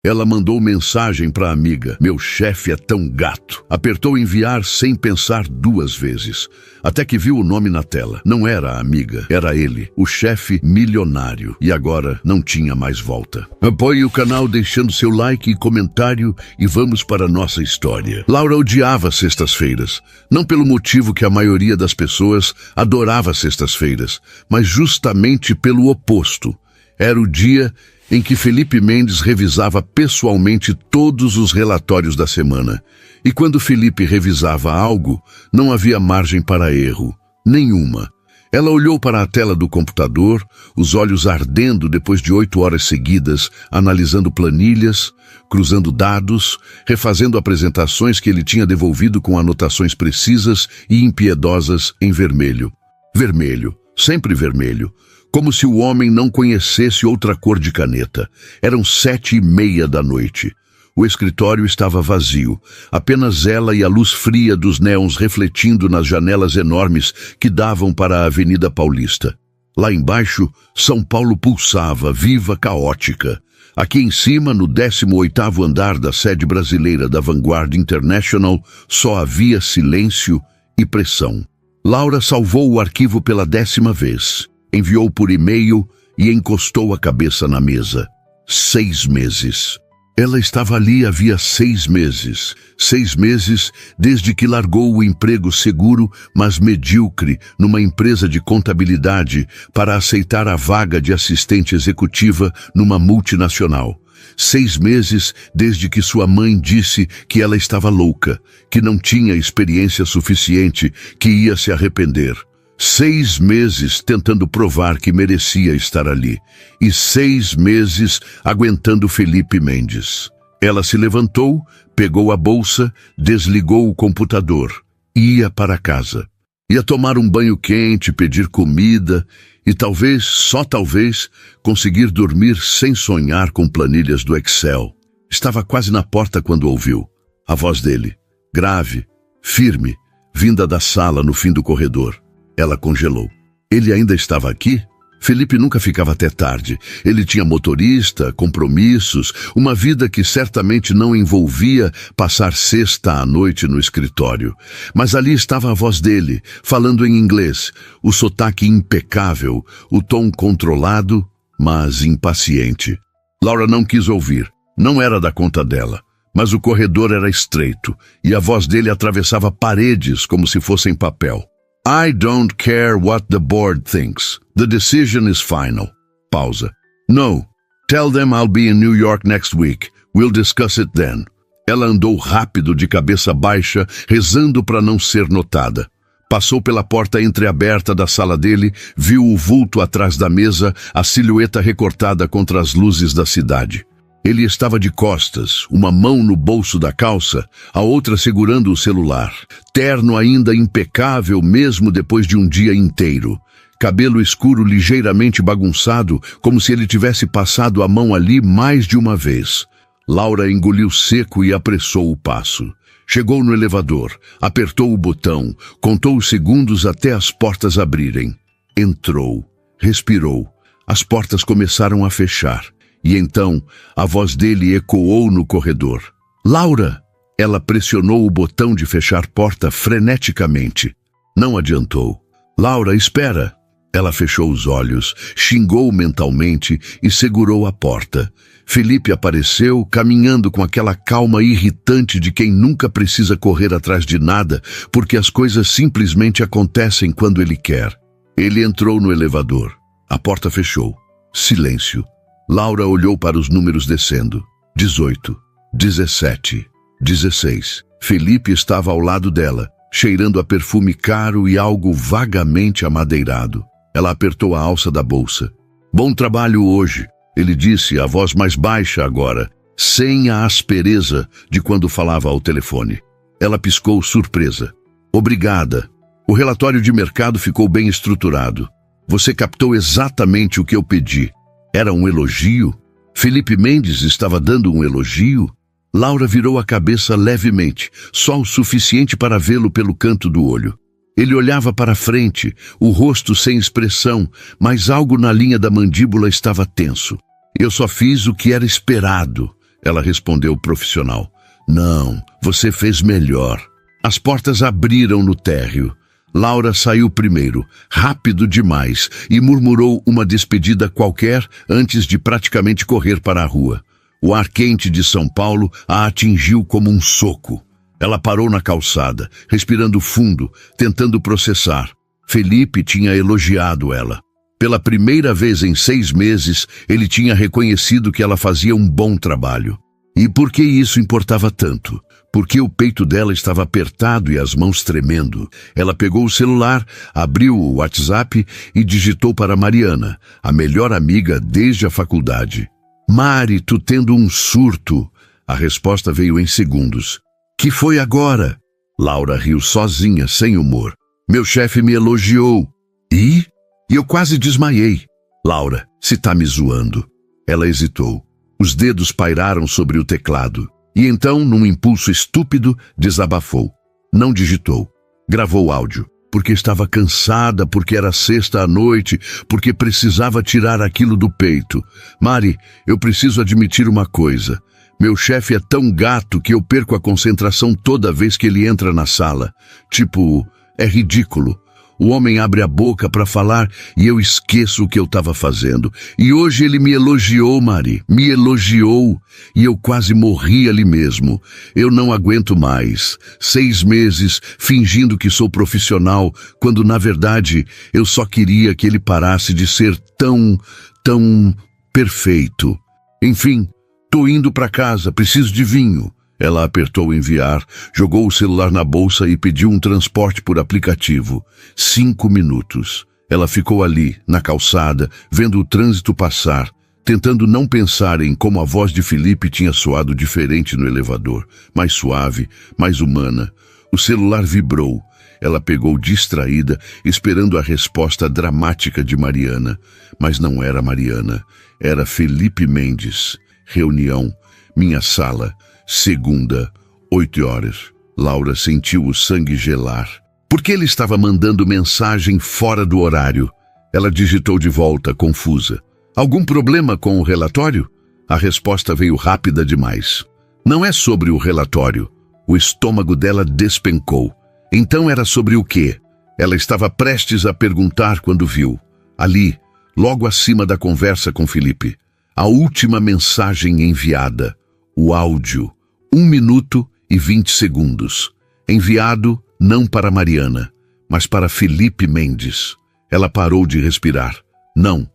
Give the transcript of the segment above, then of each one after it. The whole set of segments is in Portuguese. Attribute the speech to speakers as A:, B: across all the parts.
A: Ela mandou mensagem para a amiga. Meu chefe é tão gato. Apertou enviar sem pensar 2 vezes. Até que viu o nome na tela. Não era a amiga, era ele, o chefe milionário. E agora não tinha mais volta. Apoie o canal deixando seu like e comentário e vamos para a nossa história. Laura odiava sextas-feiras. Não pelo motivo que a maioria das pessoas adorava sextas-feiras, mas justamente pelo oposto. Era o dia em que Felipe Mendes revisava pessoalmente todos os relatórios da semana. E quando Felipe revisava algo, não havia margem para erro. Nenhuma. Ela olhou para a tela do computador, os olhos ardendo depois de 8 horas seguidas, analisando planilhas, cruzando dados, refazendo apresentações que ele tinha devolvido com anotações precisas e impiedosas em vermelho. Vermelho. Sempre vermelho. Como se o homem não conhecesse outra cor de caneta. Eram 7:30 da noite. O escritório estava vazio. Apenas ela e a luz fria dos néons refletindo nas janelas enormes que davam para a Avenida Paulista. Lá embaixo, São Paulo pulsava, viva, caótica. Aqui em cima, no 18º andar da sede brasileira da Vanguard International, só havia silêncio e pressão. Laura salvou o arquivo pela 10ª vez. Enviou por e-mail e encostou a cabeça na mesa. 6 meses. Ela estava ali havia 6 meses. 6 meses desde que largou o emprego seguro, mas medíocre, numa empresa de contabilidade para aceitar a vaga de assistente executiva numa multinacional. 6 meses desde que sua mãe disse que ela estava louca, que não tinha experiência suficiente, que ia se arrepender. 6 meses tentando provar que merecia estar ali. E 6 meses aguentando Felipe Mendes. Ela se levantou, pegou a bolsa, desligou o computador. Ia para casa. Ia tomar um banho quente, pedir comida e talvez, só talvez, conseguir dormir sem sonhar com planilhas do Excel. Estava quase na porta quando ouviu. A voz dele, grave, firme, vinda da sala no fim do corredor. Ela congelou. Ele ainda estava aqui? Felipe nunca ficava até tarde. Ele tinha motorista, compromissos, uma vida que certamente não envolvia passar sexta à noite no escritório. Mas ali estava a voz dele, falando em inglês, o sotaque impecável, o tom controlado, mas impaciente. Laura não quis ouvir. Não era da conta dela. Mas o corredor era estreito, e a voz dele atravessava paredes como se fossem papel. I don't care what the board thinks. The decision is final. Pausa. No. Tell them I'll be in New York next week. We'll discuss it then. Ela andou rápido de cabeça baixa, rezando para não ser notada. Passou pela porta entreaberta da sala dele, viu o vulto atrás da mesa, a silhueta recortada contra as luzes da cidade. Ele estava de costas, uma mão no bolso da calça, a outra segurando o celular. Terno ainda impecável mesmo depois de um dia inteiro. Cabelo escuro ligeiramente bagunçado, como se ele tivesse passado a mão ali mais de uma vez. Laura engoliu seco e apressou o passo. Chegou no elevador, apertou o botão, contou os segundos até as portas abrirem. Entrou, respirou. As portas começaram a fechar. E então, a voz dele ecoou no corredor. Laura! Ela pressionou o botão de fechar porta freneticamente. Não adiantou. Laura, espera! Ela fechou os olhos, xingou mentalmente e segurou a porta. Felipe apareceu, caminhando com aquela calma irritante de quem nunca precisa correr atrás de nada, porque as coisas simplesmente acontecem quando ele quer. Ele entrou no elevador. A porta fechou. Silêncio. Laura olhou para os números descendo. 18, 17, 16. Felipe estava ao lado dela, cheirando a perfume caro e algo vagamente amadeirado. Ela apertou a alça da bolsa. Bom trabalho hoje, ele disse, a voz mais baixa agora, sem a aspereza de quando falava ao telefone. Ela piscou surpresa. Obrigada. O relatório de mercado ficou bem estruturado. Você captou exatamente o que eu pedi. Era um elogio? Felipe Mendes estava dando um elogio? Laura virou a cabeça levemente, só o suficiente para vê-lo pelo canto do olho. Ele olhava para frente, o rosto sem expressão, mas algo na linha da mandíbula estava tenso. Eu só fiz o que era esperado, Ela respondeu profissional. Não, você fez melhor. As portas abriram no térreo. Laura saiu primeiro, rápido demais, e murmurou uma despedida qualquer antes de praticamente correr para a rua. O ar quente de São Paulo a atingiu como um soco. Ela parou na calçada, respirando fundo, tentando processar. Felipe tinha elogiado ela. Pela primeira vez em 6 meses, ele tinha reconhecido que ela fazia um bom trabalho. E por que isso importava tanto? Porque o peito dela estava apertado e as mãos tremendo. Ela pegou o celular, abriu o WhatsApp e digitou para Mariana, a melhor amiga desde a faculdade. Mari, tu tendo um surto. A resposta veio em segundos. Que foi agora? Laura riu sozinha, sem humor. Meu chefe me elogiou. E eu quase desmaiei. Laura, se tá me zoando. Ela hesitou. Os dedos pairaram sobre o teclado. E então, num impulso estúpido, desabafou. Não digitou. Gravou áudio. Porque estava cansada, porque era sexta à noite, porque precisava tirar aquilo do peito. Mari, eu preciso admitir uma coisa. Meu chefe é tão gato que eu perco a concentração toda vez que ele entra na sala. Tipo, é ridículo. O homem abre a boca para falar e eu esqueço o que eu estava fazendo. E hoje ele me elogiou, Mari. Me elogiou. E eu quase morri ali mesmo. Eu não aguento mais. 6 meses fingindo que sou profissional, quando na verdade eu só queria que ele parasse de ser tão perfeito. Enfim, tô indo para casa, preciso de vinho. Ela apertou enviar, jogou o celular na bolsa e pediu um transporte por aplicativo. 5 minutos. Ela ficou ali, na calçada, vendo o trânsito passar, tentando não pensar em como a voz de Felipe tinha soado diferente no elevador, mais suave, mais humana. O celular vibrou. Ela pegou distraída, esperando a resposta dramática de Mariana. Mas não era Mariana, era Felipe Mendes. Reunião, minha sala. Segunda, 8 horas. Laura sentiu o sangue gelar. Por que ele estava mandando mensagem fora do horário? Ela digitou de volta, confusa. Algum problema com o relatório? A resposta veio rápida demais. Não é sobre o relatório. O estômago dela despencou. Então era sobre o quê? Ela estava prestes a perguntar quando viu. Ali, logo acima da conversa com Felipe, a última mensagem enviada. O áudio. 1 minuto e 20 segundos. Enviado não para Mariana, mas para Felipe Mendes. Ela parou de respirar. Não.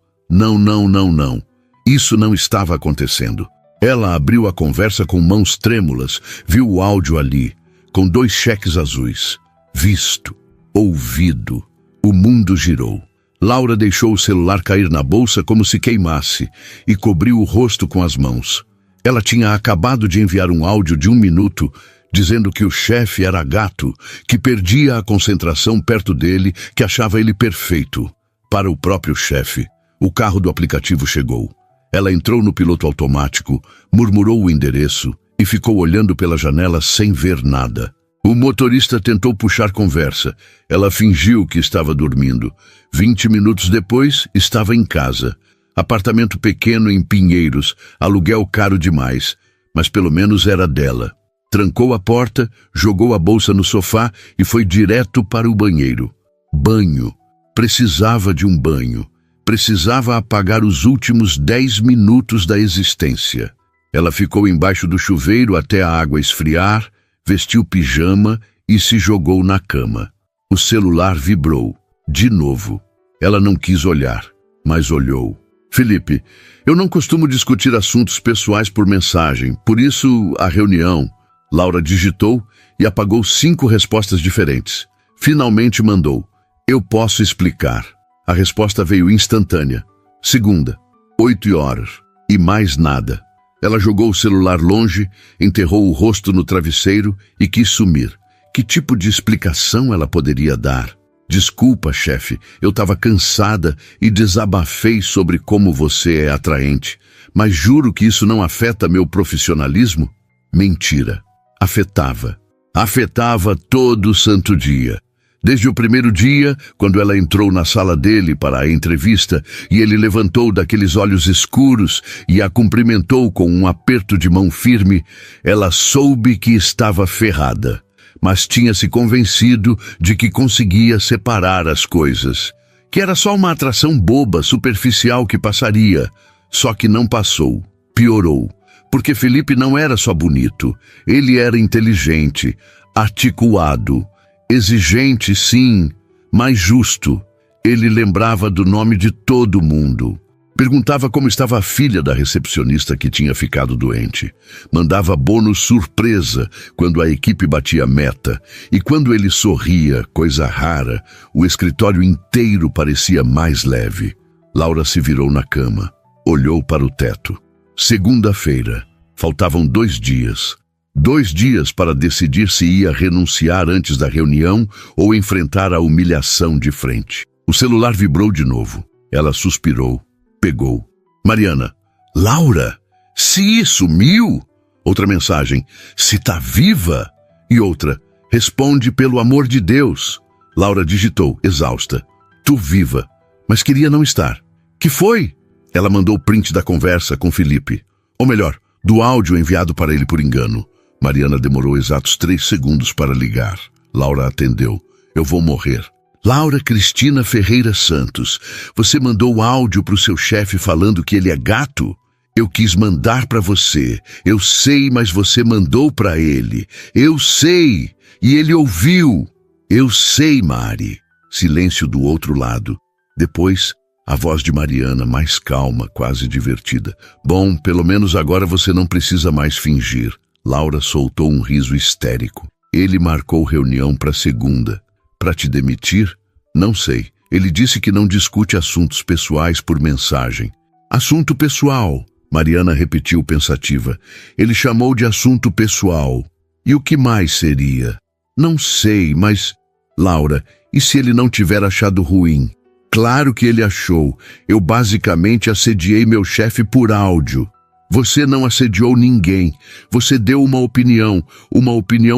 A: Isso não estava acontecendo. Ela abriu a conversa com mãos trêmulas, viu o áudio ali, com 2 cheques azuis. Visto. Ouvido. O mundo girou. Laura deixou o celular cair na bolsa como se queimasse e cobriu o rosto com as mãos. Ela tinha acabado de enviar um áudio de 1 minuto, dizendo que o chefe era gato, que perdia a concentração perto dele, que achava ele perfeito. Para o próprio chefe, o carro do aplicativo chegou. Ela entrou no piloto automático, murmurou o endereço e ficou olhando pela janela sem ver nada. O motorista tentou puxar conversa. Ela fingiu que estava dormindo. 20 minutos depois, estava em casa. Apartamento pequeno em Pinheiros, aluguel caro demais, mas pelo menos era dela. Trancou a porta, jogou a bolsa no sofá e foi direto para o banheiro. Banho. Precisava de um banho. Precisava apagar os últimos 10 minutos da existência. Ela ficou embaixo do chuveiro até a água esfriar, vestiu pijama e se jogou na cama. O celular vibrou. De novo. Ela não quis olhar, mas olhou. Felipe, eu não costumo discutir assuntos pessoais por mensagem, por isso a reunião. Laura digitou e apagou 5 respostas diferentes. Finalmente mandou. Eu posso explicar. A resposta veio instantânea. Segunda, 8 horas. E mais nada. Ela jogou o celular longe, enterrou o rosto no travesseiro e quis sumir. Que tipo de explicação ela poderia dar? Desculpa, chefe, eu estava cansada e desabafei sobre como você é atraente, mas juro que isso não afeta meu profissionalismo? Mentira. Afetava. Afetava todo santo dia. Desde o primeiro dia, quando ela entrou na sala dele para a entrevista e ele levantou daqueles olhos escuros e a cumprimentou com um aperto de mão firme, ela soube que estava ferrada, mas tinha se convencido de que conseguia separar as coisas, que era só uma atração boba, superficial que passaria. Só que não passou, piorou, porque Felipe não era só bonito, ele era inteligente, articulado, exigente, sim, mas justo. Ele lembrava do nome de todo mundo. Perguntava como estava a filha da recepcionista que tinha ficado doente. Mandava bônus surpresa quando a equipe batia meta. E quando ele sorria, coisa rara, o escritório inteiro parecia mais leve. Laura se virou na cama, olhou para o teto. Segunda-feira. Faltavam 2 dias. 2 dias para decidir se ia renunciar antes da reunião ou enfrentar a humilhação de frente. O celular vibrou de novo. Ela suspirou. Pegou. Mariana. Laura? Se sumiu? Outra mensagem. Se tá viva? E outra. Responde pelo amor de Deus. Laura digitou, exausta. Tu viva. Mas queria não estar. Que foi? Ela mandou print da conversa com Felipe. Ou melhor, do áudio enviado para ele por engano. Mariana demorou exatos 3 segundos para ligar. Laura atendeu. Eu vou morrer. Laura Cristina Ferreira Santos, você mandou áudio para o seu chefe falando que ele é gato? Eu quis mandar para você. Eu sei, mas você mandou para ele. Eu sei. E ele ouviu. Eu sei, Mari. Silêncio do outro lado. Depois, a voz de Mariana, mais calma, quase divertida. Bom, pelo menos agora você não precisa mais fingir. Laura soltou um riso histérico. Ele marcou reunião para segunda. Para te demitir? Não sei. Ele disse que não discute assuntos pessoais por mensagem. Assunto pessoal, Mariana repetiu pensativa. Ele chamou de assunto pessoal. E o que mais seria? Não sei, mas... Laura, e se ele não tiver achado ruim? Claro que ele achou. Eu basicamente assediei meu chefe por áudio. Você não assediou ninguém. Você deu uma opinião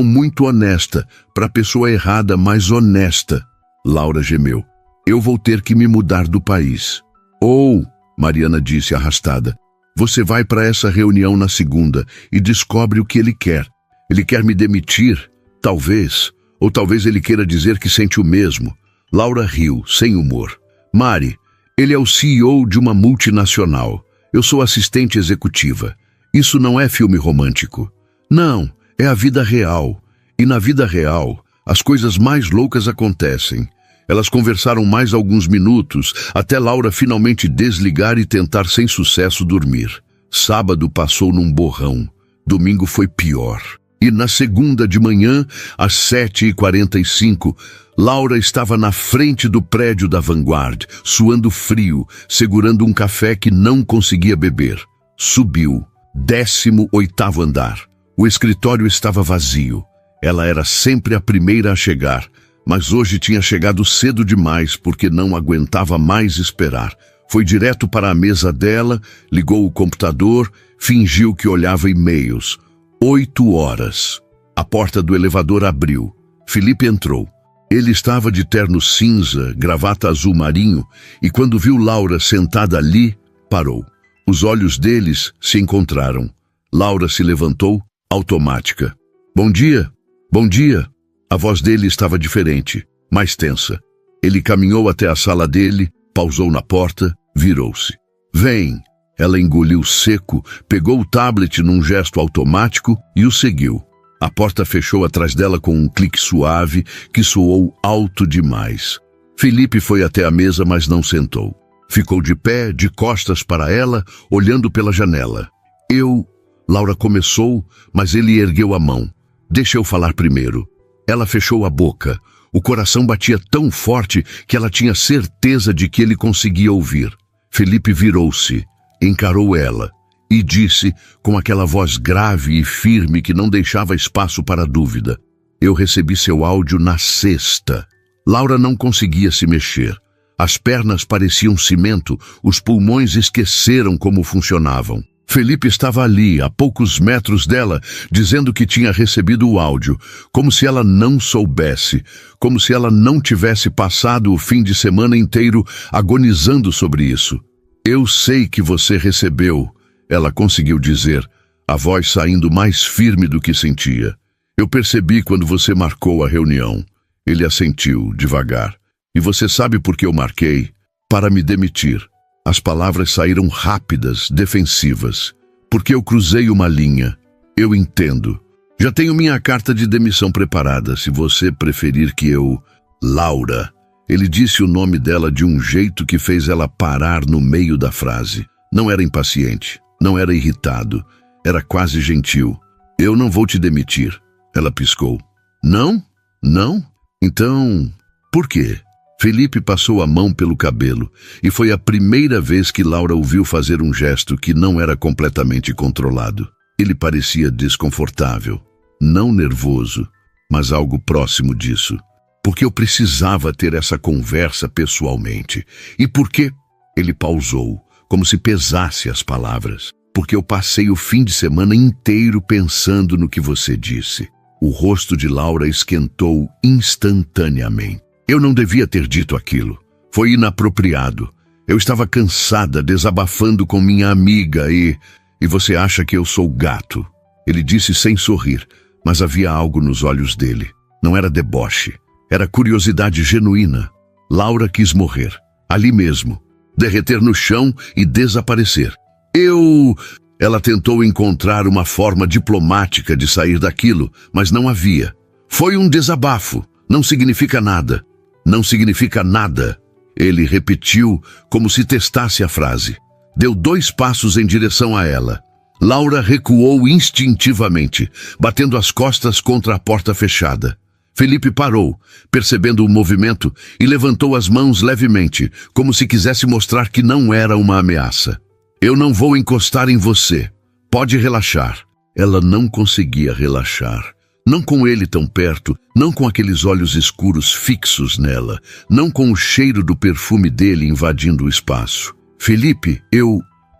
A: muito honesta, para a pessoa errada, mas honesta. Laura gemeu. Eu vou ter que me mudar do país. Ou, Mariana disse arrastada, você vai para essa reunião na segunda e descobre o que ele quer. Ele quer me demitir? Talvez. Ou talvez ele queira dizer que sente o mesmo. Laura riu, sem humor. Mari, ele é o CEO de uma multinacional. Eu sou assistente executiva. Isso não é filme romântico. Não, é a vida real. E na vida real, as coisas mais loucas acontecem. Elas conversaram mais alguns minutos, até Laura finalmente desligar e tentar sem sucesso dormir. Sábado passou num borrão. Domingo foi pior. E na segunda de manhã, às 7h45, Laura estava na frente do prédio da Vanguard, suando frio, segurando um café que não conseguia beber. Subiu. 18º andar. O escritório estava vazio. Ela era sempre a primeira a chegar, mas hoje tinha chegado cedo demais porque não aguentava mais esperar. Foi direto para a mesa dela, ligou o computador, fingiu que olhava e-mails. 8 horas. A porta do elevador abriu. Felipe entrou. Ele estava de terno cinza, gravata azul marinho, e quando viu Laura sentada ali, parou. Os olhos deles se encontraram. Laura se levantou, automática. Bom dia, bom dia. A voz dele estava diferente, mais tensa. Ele caminhou até a sala dele, pausou na porta, virou-se. Vem. Ela engoliu seco, pegou o tablet num gesto automático e o seguiu. A porta fechou atrás dela com um clique suave que soou alto demais. Felipe foi até a mesa, mas não sentou. Ficou de pé, de costas para ela, olhando pela janela. Laura começou, mas ele ergueu a mão. Deixa eu falar primeiro. Ela fechou a boca. O coração batia tão forte que ela tinha certeza de que ele conseguia ouvir. Felipe virou-se, encarou ela e disse com aquela voz grave e firme que não deixava espaço para dúvida. Eu recebi seu áudio na sexta. Laura não conseguia se mexer. As pernas pareciam cimento, os pulmões esqueceram como funcionavam. Felipe estava ali, a poucos metros dela, dizendo que tinha recebido o áudio, como se ela não soubesse, como se ela não tivesse passado o fim de semana inteiro agonizando sobre isso. Eu sei que você recebeu, ela conseguiu dizer, a voz saindo mais firme do que sentia. Eu percebi quando você marcou a reunião. Ele assentiu, devagar. E você sabe por que eu marquei? Para me demitir. As palavras saíram rápidas, defensivas. Porque eu cruzei uma linha. Eu entendo. Já tenho minha carta de demissão preparada, se você preferir que eu... Laura. Ele disse o nome dela de um jeito que fez ela parar no meio da frase. Não era impaciente, não era irritado, era quase gentil. Eu não vou te demitir. Ela piscou. Não? Não? Então, por quê? Felipe passou a mão pelo cabelo, e foi a primeira vez que Laura ouviu fazer um gesto que não era completamente controlado. Ele parecia desconfortável, não nervoso, mas algo próximo disso. Porque eu precisava ter essa conversa pessoalmente. E por quê? Ele pausou, como se pesasse as palavras. Porque eu passei o fim de semana inteiro pensando no que você disse. O rosto de Laura esquentou instantaneamente. Eu não devia ter dito aquilo. Foi inapropriado. Eu estava cansada, desabafando com minha amiga e você acha que eu sou gato? Ele disse sem sorrir, mas havia algo nos olhos dele. Não era deboche. Era curiosidade genuína. Laura quis morrer. Ali mesmo. Derreter no chão e desaparecer. Ela tentou encontrar uma forma diplomática de sair daquilo, mas não havia. Foi um desabafo. Não significa nada. Não significa nada. Ele repetiu como se testasse a frase. Deu 2 passos em direção a ela. Laura recuou instintivamente, batendo as costas contra a porta fechada. Felipe parou, percebendo o movimento, e levantou as mãos levemente, como se quisesse mostrar que não era uma ameaça. Eu não vou encostar em você. Pode relaxar. Ela não conseguia relaxar. Não com ele tão perto, não com aqueles olhos escuros fixos nela, não com o cheiro do perfume dele invadindo o espaço. Felipe,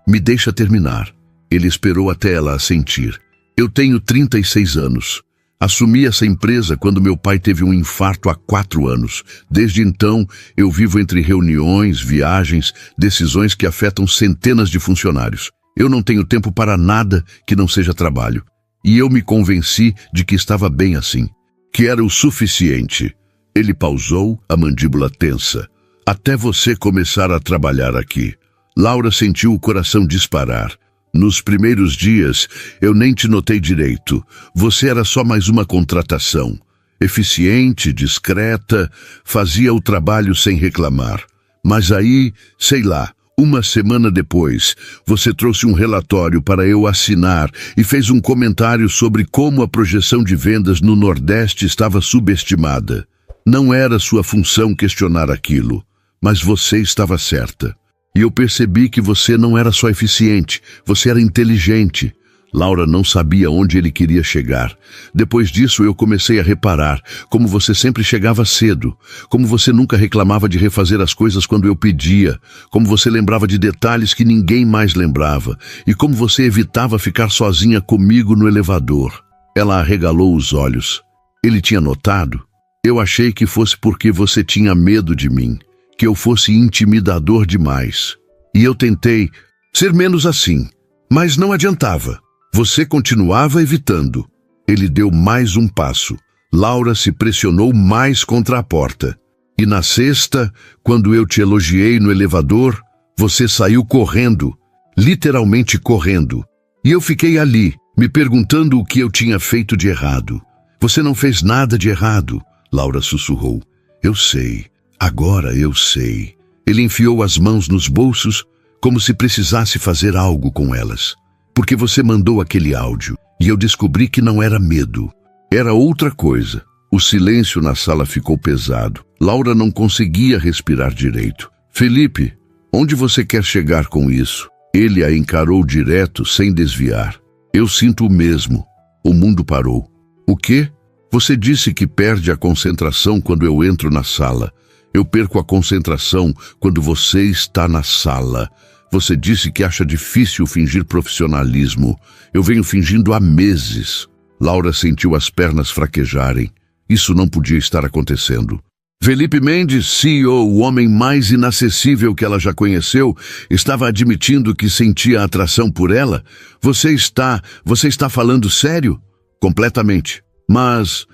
A: me deixa terminar. Ele esperou até ela assentir. Eu tenho 36 anos. Assumi essa empresa quando meu pai teve um infarto há 4 anos. Desde então, eu vivo entre reuniões, viagens, decisões que afetam centenas de funcionários. Eu não tenho tempo para nada que não seja trabalho. E eu me convenci de que estava bem assim, que era o suficiente. Ele pausou, a mandíbula tensa. Até você começar a trabalhar aqui. Laura sentiu o coração disparar. Nos primeiros dias, eu nem te notei direito. Você era só mais uma contratação. Eficiente, discreta, fazia o trabalho sem reclamar. Mas aí, sei lá, uma semana depois, você trouxe um relatório para eu assinar e fez um comentário sobre como a projeção de vendas no Nordeste estava subestimada. Não era sua função questionar aquilo, mas você estava certa. E eu percebi que você não era só eficiente, você era inteligente. Laura não sabia onde ele queria chegar. Depois disso eu comecei a reparar como você sempre chegava cedo, como você nunca reclamava de refazer as coisas quando eu pedia, como você lembrava de detalhes que ninguém mais lembrava, e como você evitava ficar sozinha comigo no elevador. Ela arregalou os olhos. Ele tinha notado? Eu achei que fosse porque você tinha medo de mim, que eu fosse intimidador demais. E eu tentei ser menos assim, mas não adiantava. Você continuava evitando. Ele deu mais um passo. Laura se pressionou mais contra a porta. E na sexta, quando eu te elogiei no elevador, você saiu correndo, literalmente correndo. E eu fiquei ali, me perguntando o que eu tinha feito de errado. Você não fez nada de errado, Laura sussurrou. Eu sei. Agora eu sei. Ele enfiou as mãos nos bolsos, como se precisasse fazer algo com elas. Porque você mandou aquele áudio, e eu descobri que não era medo. Era outra coisa. O silêncio na sala ficou pesado. Laura não conseguia respirar direito. Felipe, onde você quer chegar com isso? Ele a encarou direto, sem desviar. Eu sinto o mesmo. O mundo parou. O quê? Você disse que perde a concentração quando eu entro na sala. Eu perco a concentração quando você está na sala. Você disse que acha difícil fingir profissionalismo. Eu venho fingindo há meses. Laura sentiu as pernas fraquejarem. Isso não podia estar acontecendo. Felipe Mendes, CEO, o homem mais inacessível que ela já conheceu, estava admitindo que sentia atração por ela? Você está falando sério? Completamente. Mas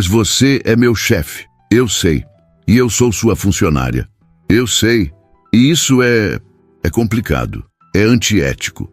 A: você é meu chefe. Eu sei. E eu sou sua funcionária. Eu sei. E isso é complicado. É antiético.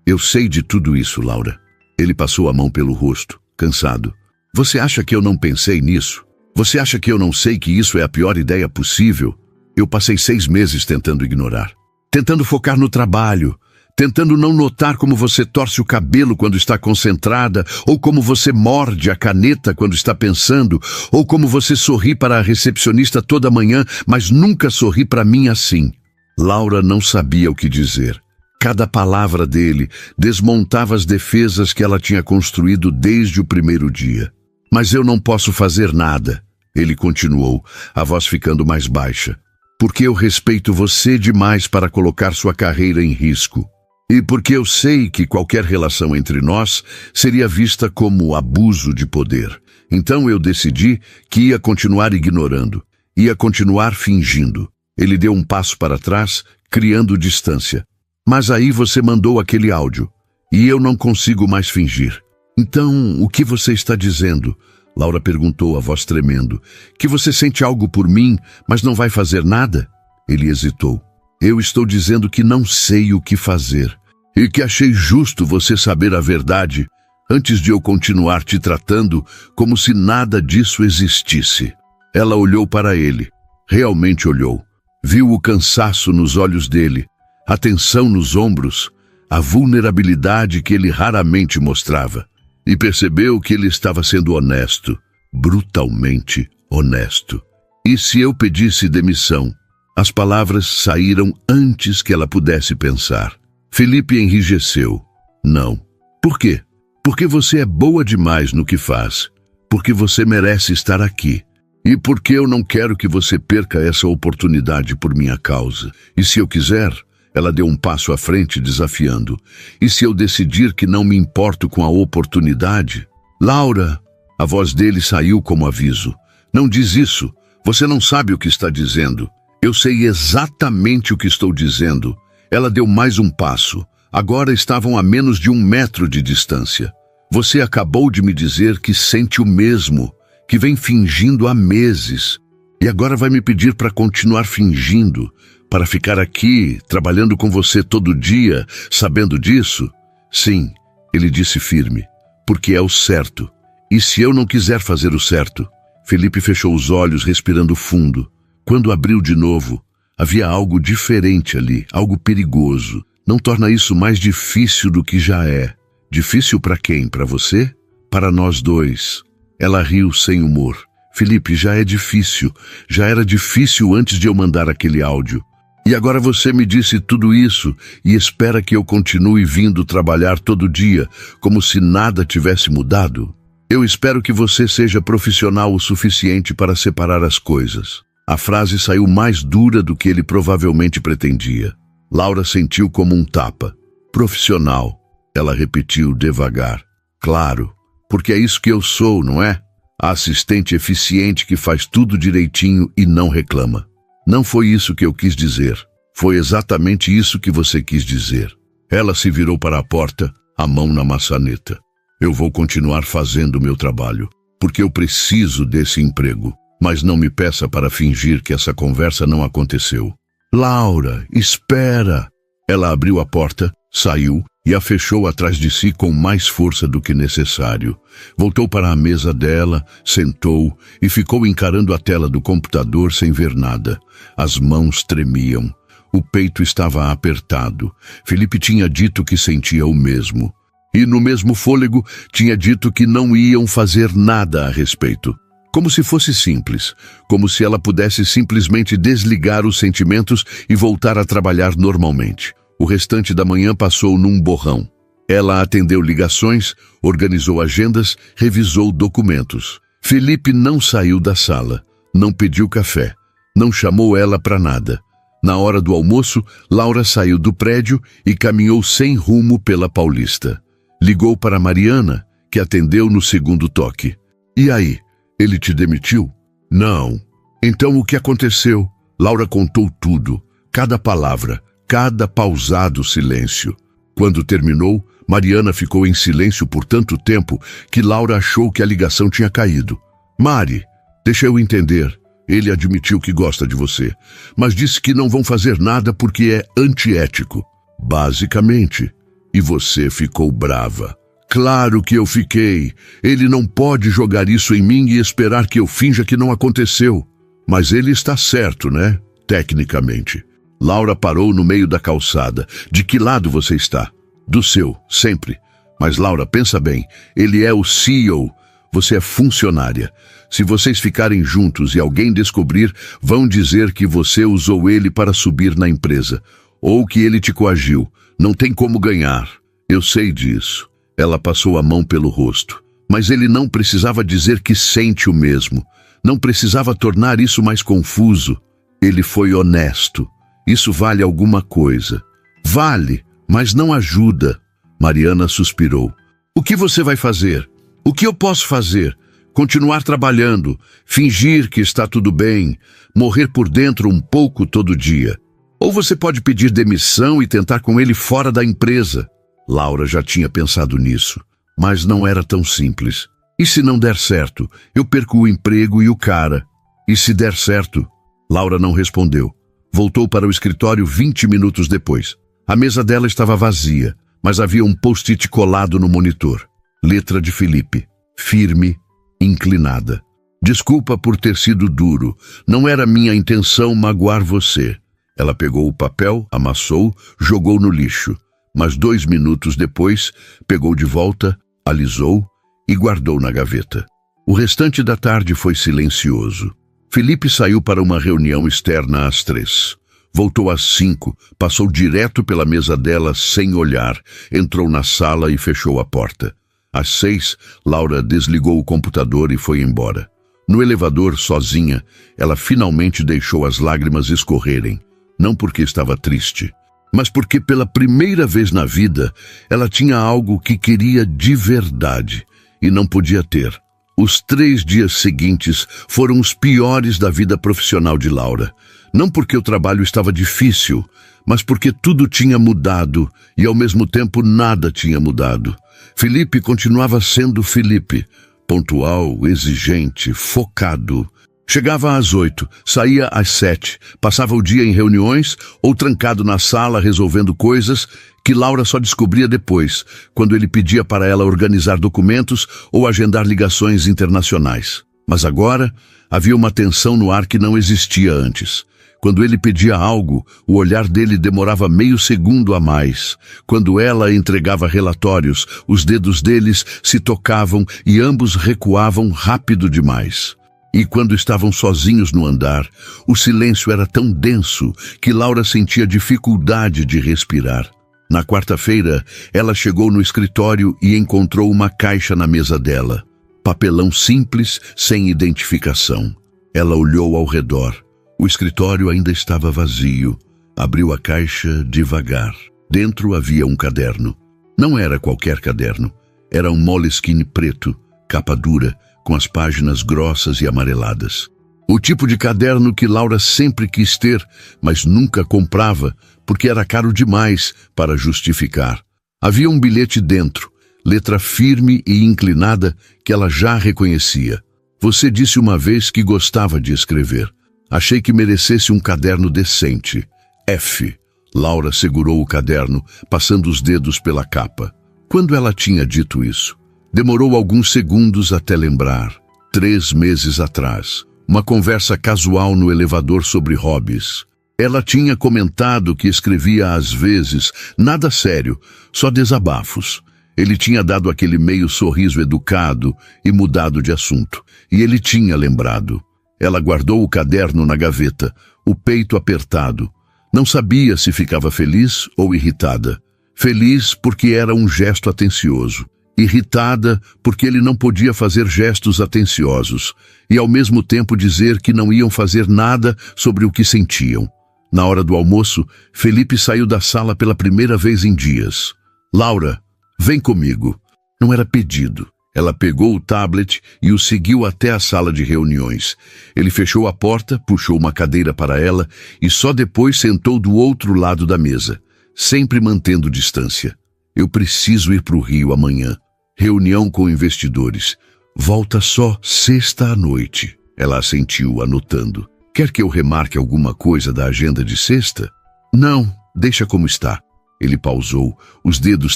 A: Eu sei de tudo isso, Laura. Ele passou a mão pelo rosto, cansado. Você acha que eu não pensei nisso? Você acha que eu não sei que isso é a pior ideia possível? Eu passei 6 meses tentando ignorar. Tentando focar no trabalho. Tentando não notar como você torce o cabelo quando está concentrada, ou como você morde a caneta quando está pensando, ou como você sorri para a recepcionista toda manhã, mas nunca sorri para mim assim. Laura não sabia o que dizer. Cada palavra dele desmontava as defesas que ela tinha construído desde o primeiro dia. Mas eu não posso fazer nada, ele continuou, a voz ficando mais baixa. Porque eu respeito você demais para colocar sua carreira em risco. E porque eu sei que qualquer relação entre nós seria vista como abuso de poder. Então eu decidi que ia continuar ignorando, ia continuar fingindo. Ele deu um passo para trás, criando distância. Mas aí você mandou aquele áudio, e eu não consigo mais fingir. Então, o que você está dizendo? Laura perguntou, a voz tremendo. Que você sente algo por mim, mas não vai fazer nada? Ele hesitou. Eu estou dizendo que não sei o que fazer. E que achei justo você saber a verdade, antes de eu continuar te tratando como se nada disso existisse. Ela olhou para ele. Realmente olhou. Viu o cansaço nos olhos dele, a tensão nos ombros, a vulnerabilidade que ele raramente mostrava. E percebeu que ele estava sendo honesto, brutalmente honesto. E se eu pedisse demissão? As palavras saíram antes que ela pudesse pensar. Felipe enrijeceu. Não. Por quê? Porque você é boa demais no que faz. Porque você merece estar aqui. E porque eu não quero que você perca essa oportunidade por minha causa. E se eu quiser... Ela deu um passo à frente, desafiando. E se eu decidir que não me importo com a oportunidade? Laura! A voz dele saiu como aviso. Não diz isso. Você não sabe o que está dizendo. Eu sei exatamente o que estou dizendo. Ela deu mais um passo. Agora estavam a menos de 1 metro de distância. Você acabou de me dizer que sente o mesmo, que vem fingindo há meses. E agora vai me pedir para continuar fingindo, para ficar aqui, trabalhando com você todo dia, sabendo disso? Sim, ele disse firme, porque é o certo. E se eu não quiser fazer o certo? Felipe fechou os olhos, respirando fundo. Quando abriu de novo, havia algo diferente ali, algo perigoso. Não torna isso mais difícil do que já é. Difícil para quem? Para você? Para nós dois. Ela riu sem humor. Felipe, já é difícil. Já era difícil antes de eu mandar aquele áudio. E agora você me disse tudo isso e espera que eu continue vindo trabalhar todo dia, como se nada tivesse mudado? Eu espero que você seja profissional o suficiente para separar as coisas. A frase saiu mais dura do que ele provavelmente pretendia. Laura sentiu como um tapa. Profissional, ela repetiu devagar. Claro, porque é isso que eu sou, não é? A assistente eficiente que faz tudo direitinho e não reclama. Não foi isso que eu quis dizer. Foi exatamente isso que você quis dizer. Ela se virou para a porta, a mão na maçaneta. Eu vou continuar fazendo o meu trabalho, porque eu preciso desse emprego. Mas não me peça para fingir que essa conversa não aconteceu. Laura, espera! Ela abriu a porta, saiu e a fechou atrás de si com mais força do que necessário. Voltou para a mesa dela, sentou e ficou encarando a tela do computador sem ver nada. As mãos tremiam. O peito estava apertado. Felipe tinha dito que sentia o mesmo. E no mesmo fôlego tinha dito que não iam fazer nada a respeito. Como se fosse simples, como se ela pudesse simplesmente desligar os sentimentos e voltar a trabalhar normalmente. O restante da manhã passou num borrão. Ela atendeu ligações, organizou agendas, revisou documentos. Felipe não saiu da sala, não pediu café, não chamou ela para nada. Na hora do almoço, Laura saiu do prédio e caminhou sem rumo pela Paulista. Ligou para Mariana, que atendeu no segundo toque. E aí, ele te demitiu? Não. Então o que aconteceu? Laura contou tudo, cada palavra, cada pausado silêncio. Quando terminou, Mariana ficou em silêncio por tanto tempo que Laura achou que a ligação tinha caído. Mari, deixa eu entender. Ele admitiu que gosta de você, mas disse que não vão fazer nada porque é antiético. Basicamente. E você ficou brava. Claro que eu fiquei. Ele não pode jogar isso em mim e esperar que eu finja que não aconteceu. Mas ele está certo, né? Tecnicamente. Laura parou no meio da calçada. De que lado você está? Do seu, sempre. Mas Laura, pensa bem. Ele é o CEO. Você é funcionária. Se vocês ficarem juntos e alguém descobrir, vão dizer que você usou ele para subir na empresa. Ou que ele te coagiu. Não tem como ganhar. Eu sei disso. Ela passou a mão pelo rosto. Mas ele não precisava dizer que sente o mesmo. Não precisava tornar isso mais confuso. Ele foi honesto. Isso vale alguma coisa. Vale, mas não ajuda. Mariana suspirou. O que você vai fazer? O que eu posso fazer? Continuar trabalhando, fingir que está tudo bem, morrer por dentro um pouco todo dia. Ou você pode pedir demissão e tentar com ele fora da empresa. Laura já tinha pensado nisso, mas não era tão simples. E se não der certo, eu perco o emprego e o cara. E se der certo? Laura não respondeu. Voltou para o escritório 20 minutos depois. A mesa dela estava vazia, mas havia um post-it colado no monitor. Letra de Felipe, firme, inclinada. Desculpa por ter sido duro. Não era minha intenção magoar você. Ela pegou o papel, amassou, jogou no lixo. Mas 2 minutos depois, pegou de volta, alisou e guardou na gaveta. O restante da tarde foi silencioso. Felipe saiu para uma reunião externa às 3. Voltou às 5, passou direto pela mesa dela sem olhar, entrou na sala e fechou a porta. Às 6, Laura desligou o computador e foi embora. No elevador, sozinha, ela finalmente deixou as lágrimas escorrerem. Não porque estava triste, mas porque pela primeira vez na vida, ela tinha algo que queria de verdade e não podia ter. Os 3 dias seguintes foram os piores da vida profissional de Laura. Não porque o trabalho estava difícil, mas porque tudo tinha mudado e ao mesmo tempo nada tinha mudado. Felipe continuava sendo Felipe, pontual, exigente, focado. Chegava às 8, saía às 7, passava o dia em reuniões ou trancado na sala resolvendo coisas que Laura só descobria depois, quando ele pedia para ela organizar documentos ou agendar ligações internacionais. Mas agora havia uma tensão no ar que não existia antes. Quando ele pedia algo, o olhar dele demorava meio segundo a mais. Quando ela entregava relatórios, os dedos deles se tocavam e ambos recuavam rápido demais. E quando estavam sozinhos no andar, o silêncio era tão denso que Laura sentia dificuldade de respirar. Na quarta-feira, ela chegou no escritório e encontrou uma caixa na mesa dela. Papelão simples, sem identificação. Ela olhou ao redor. O escritório ainda estava vazio. Abriu a caixa devagar. Dentro havia um caderno. Não era qualquer caderno. Era um Moleskine preto, capa dura, com as páginas grossas e amareladas. O tipo de caderno que Laura sempre quis ter, mas nunca comprava, porque era caro demais para justificar. Havia um bilhete dentro, letra firme e inclinada que ela já reconhecia. Você disse uma vez que gostava de escrever. Achei que merecesse um caderno decente. F. Laura segurou o caderno, passando os dedos pela capa. Quando ela tinha dito isso? Demorou alguns segundos até lembrar. 3 meses atrás. Uma conversa casual no elevador sobre hobbies. Ela tinha comentado que escrevia às vezes, nada sério, só desabafos. Ele tinha dado aquele meio sorriso educado e mudado de assunto. E ele tinha lembrado. Ela guardou o caderno na gaveta, o peito apertado. Não sabia se ficava feliz ou irritada. Feliz porque era um gesto atencioso. Irritada porque ele não podia fazer gestos atenciosos e ao mesmo tempo dizer que não iam fazer nada sobre o que sentiam. Na hora do almoço, Felipe saiu da sala pela primeira vez em dias. Laura, vem comigo. Não era pedido. Ela pegou o tablet e o seguiu até a sala de reuniões. Ele fechou a porta, puxou uma cadeira para ela e só depois sentou do outro lado da mesa, sempre mantendo distância. Eu preciso ir para o Rio amanhã. Reunião com investidores. Volta só sexta à noite. Ela assentiu, anotando. Quer que eu remarque alguma coisa da agenda de sexta? Não, deixa como está. Ele pausou, os dedos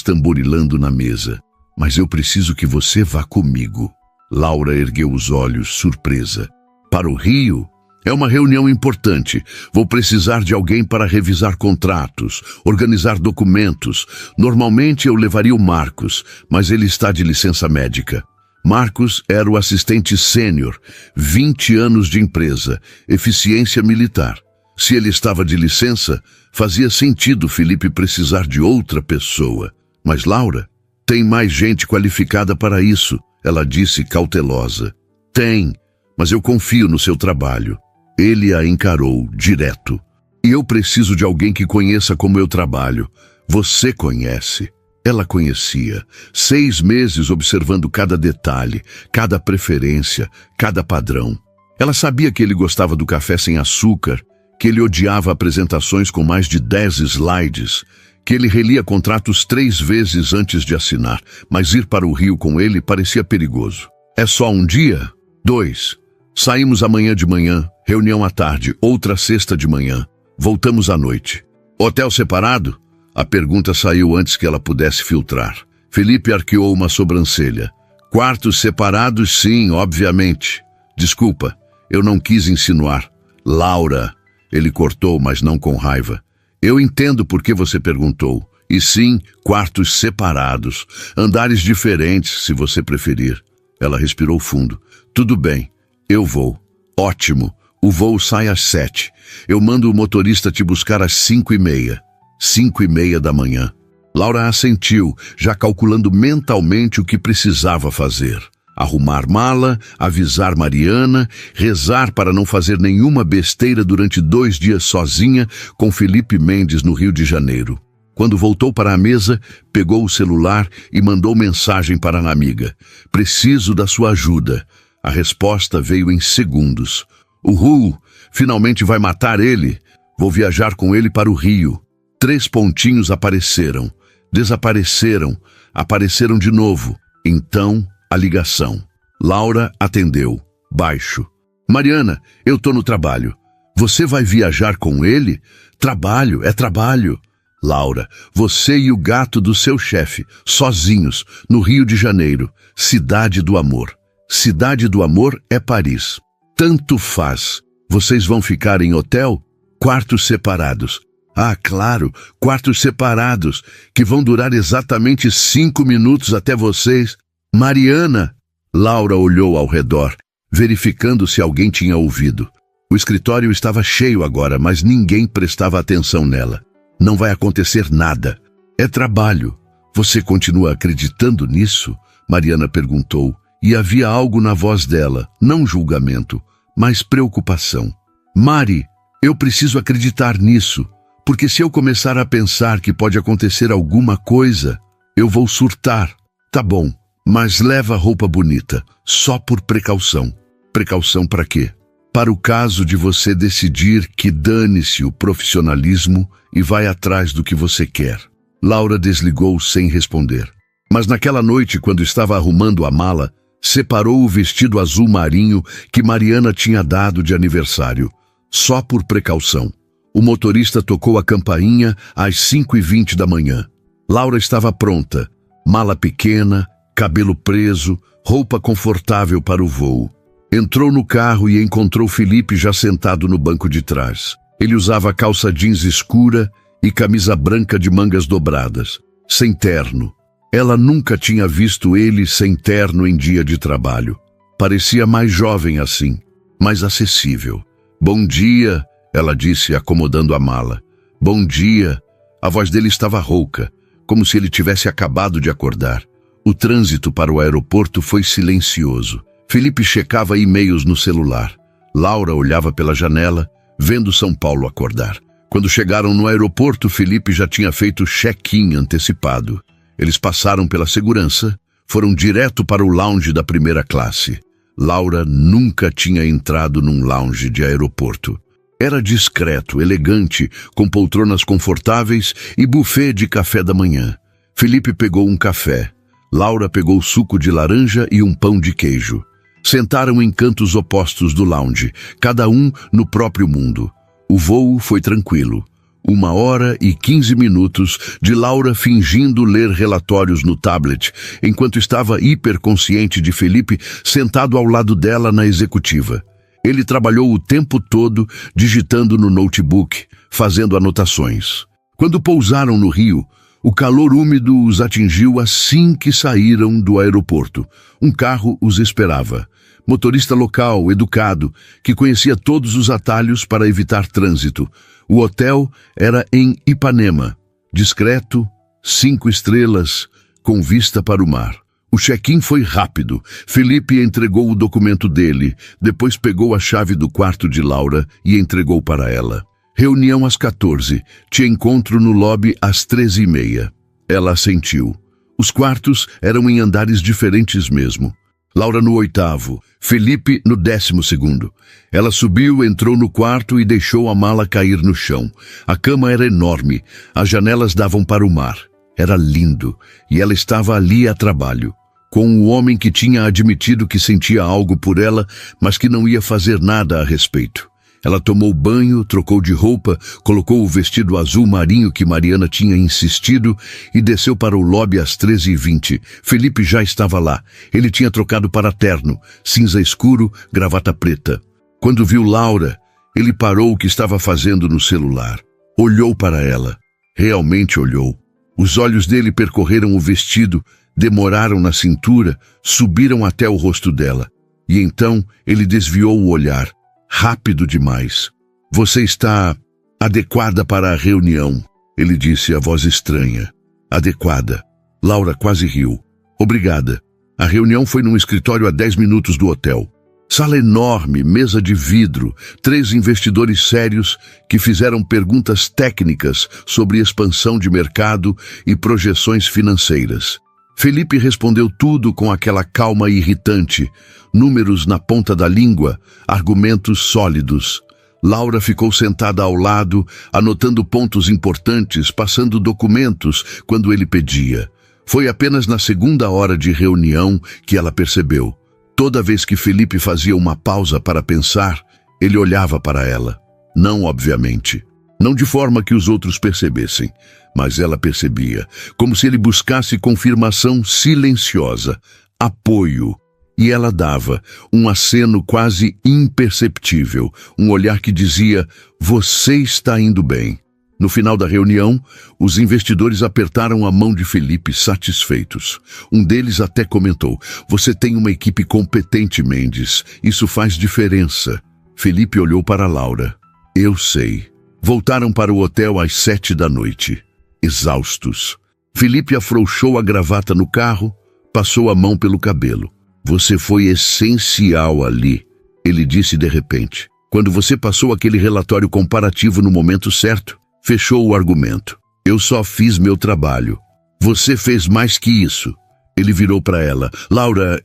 A: tamborilando na mesa. Mas eu preciso que você vá comigo. Laura ergueu os olhos, surpresa. Para o Rio? É uma reunião importante. Vou precisar de alguém para revisar contratos, organizar documentos. Normalmente eu levaria o Marcos, mas ele está de licença médica. Marcos era o assistente sênior, 20 anos de empresa, eficiência militar. Se ele estava de licença, fazia sentido Felipe precisar de outra pessoa. Mas Laura, tem mais gente qualificada para isso, ela disse cautelosa. Tem, mas eu confio no seu trabalho. Ele a encarou, direto. E eu preciso de alguém que conheça como eu trabalho. Você conhece. Ela conhecia. 6 meses observando cada detalhe, cada preferência, cada padrão. Ela sabia que ele gostava do café sem açúcar, que ele odiava apresentações com mais de 10 slides, que ele relia contratos 3 vezes antes de assinar, mas ir para o Rio com ele parecia perigoso. É só um dia? 2. Saímos amanhã de manhã, reunião à tarde, outra sexta de manhã. Voltamos à noite. Hotel separado? A pergunta saiu antes que ela pudesse filtrar. Felipe arqueou uma sobrancelha. Quartos separados, sim, obviamente. Desculpa, eu não quis insinuar. Laura, ele cortou, mas não com raiva. Eu entendo por que você perguntou. E sim, quartos separados. Andares diferentes, se você preferir. Ela respirou fundo. Tudo bem, eu vou. Ótimo, o voo sai às 7. Eu mando o motorista te buscar às 5:30. 5:30 da manhã. Laura assentiu, já calculando mentalmente o que precisava fazer. Arrumar mala, avisar Mariana, rezar para não fazer nenhuma besteira durante 2 dias sozinha com Felipe Mendes no Rio de Janeiro. Quando voltou para a mesa, pegou o celular e mandou mensagem para a amiga. Preciso da sua ajuda. A resposta veio em segundos. Uhul, finalmente vai matar ele. Vou viajar com ele para o Rio. 3 pontinhos apareceram, desapareceram, apareceram de novo. Então, a ligação. Laura atendeu, baixo. Mariana, eu tô no trabalho. Você vai viajar com ele? Trabalho, é trabalho. Laura, você e o gato do seu chefe, sozinhos, no Rio de Janeiro, Cidade do Amor. Cidade do Amor é Paris. Tanto faz. Vocês vão ficar em hotel? Quartos separados. Ah, claro, quartos separados, que vão durar exatamente 5 minutos até vocês. Mariana! Laura olhou ao redor, verificando se alguém tinha ouvido. O escritório estava cheio agora, mas ninguém prestava atenção nela. Não vai acontecer nada. É trabalho. Você continua acreditando nisso? Mariana perguntou, e havia algo na voz dela, não julgamento, mas preocupação. Mari, eu preciso acreditar nisso. Porque se eu começar a pensar que pode acontecer alguma coisa, eu vou surtar. Tá bom, mas leva roupa bonita, só por precaução. Precaução para quê? Para o caso de você decidir que dane-se o profissionalismo e vai atrás do que você quer. Laura desligou sem responder. Mas naquela noite, quando estava arrumando a mala, separou o vestido azul marinho que Mariana tinha dado de aniversário, só por precaução. O motorista tocou a campainha às 5:20 da manhã. Laura estava pronta, mala pequena, cabelo preso, roupa confortável para o voo. Entrou no carro e encontrou Felipe já sentado no banco de trás. Ele usava calça jeans escura e camisa branca de mangas dobradas, sem terno. Ela nunca tinha visto ele sem terno em dia de trabalho. Parecia mais jovem assim, mais acessível. Bom dia, ela disse, acomodando a mala. Bom dia. A voz dele estava rouca, como se ele tivesse acabado de acordar. O trânsito para o aeroporto foi silencioso. Felipe checava e-mails no celular. Laura olhava pela janela, vendo São Paulo acordar. Quando chegaram no aeroporto, Felipe já tinha feito check-in antecipado. Eles passaram pela segurança, foram direto para o lounge da primeira classe. Laura nunca tinha entrado num lounge de aeroporto. Era discreto, elegante, com poltronas confortáveis e buffet de café da manhã. Felipe pegou um café. Laura pegou suco de laranja e um pão de queijo. Sentaram em cantos opostos do lounge, cada um no próprio mundo. O voo foi tranquilo. 1h15 de Laura fingindo ler relatórios no tablet, enquanto estava hiperconsciente de Felipe sentado ao lado dela na executiva. Ele trabalhou o tempo todo digitando no notebook, fazendo anotações. Quando pousaram no Rio, o calor úmido os atingiu assim que saíram do aeroporto. Um carro os esperava. Motorista local, educado, que conhecia todos os atalhos para evitar trânsito. O hotel era em Ipanema, discreto, 5 estrelas, com vista para o mar. O check-in foi rápido. Felipe entregou o documento dele, depois pegou a chave do quarto de Laura e entregou para ela. Reunião às 14, te encontro no lobby às 13h30. Ela assentiu. Os quartos eram em andares diferentes mesmo. Laura no 8º, Felipe no 12º. Ela subiu, entrou no quarto e deixou a mala cair no chão. A cama era enorme, as janelas davam para o mar. Era lindo, e ela estava ali a trabalho, com o homem que tinha admitido que sentia algo por ela, mas que não ia fazer nada a respeito. Ela tomou banho, trocou de roupa, colocou o vestido azul marinho que Mariana tinha insistido e desceu para o lobby às 13h20. Felipe já estava lá. Ele tinha trocado para terno, cinza escuro, gravata preta. Quando viu Laura, ele parou o que estava fazendo no celular. Olhou para ela. Realmente olhou. Os olhos dele percorreram o vestido, demoraram na cintura, subiram até o rosto dela. E então ele desviou o olhar. Rápido demais. Você está adequada para a reunião, ele disse a voz estranha. Adequada. Laura quase riu. Obrigada. A reunião foi num escritório a 10 minutos do hotel. Sala enorme, mesa de vidro, 3 investidores sérios que fizeram perguntas técnicas sobre expansão de mercado e projeções financeiras. Felipe respondeu tudo com aquela calma irritante, números na ponta da língua, argumentos sólidos. Laura ficou sentada ao lado, anotando pontos importantes, passando documentos quando ele pedia. Foi apenas na 2ª hora de reunião que ela percebeu. Toda vez que Felipe fazia uma pausa para pensar, ele olhava para ela. Não, obviamente. Não de forma que os outros percebessem, mas ela percebia, como se ele buscasse confirmação silenciosa, apoio. E ela dava um aceno quase imperceptível, um olhar que dizia, você está indo bem. No final da reunião, os investidores apertaram a mão de Felipe satisfeitos. Um deles até comentou, você tem uma equipe competente, Mendes, isso faz diferença. Felipe olhou para Laura. Eu sei. Voltaram para o hotel às 7h, exaustos. Felipe afrouxou a gravata no carro, passou a mão pelo cabelo. Você foi essencial ali, ele disse de repente. Quando você passou aquele relatório comparativo no momento certo, fechou o argumento. Eu só fiz meu trabalho. Você fez mais que isso. Ele virou para ela. Laura,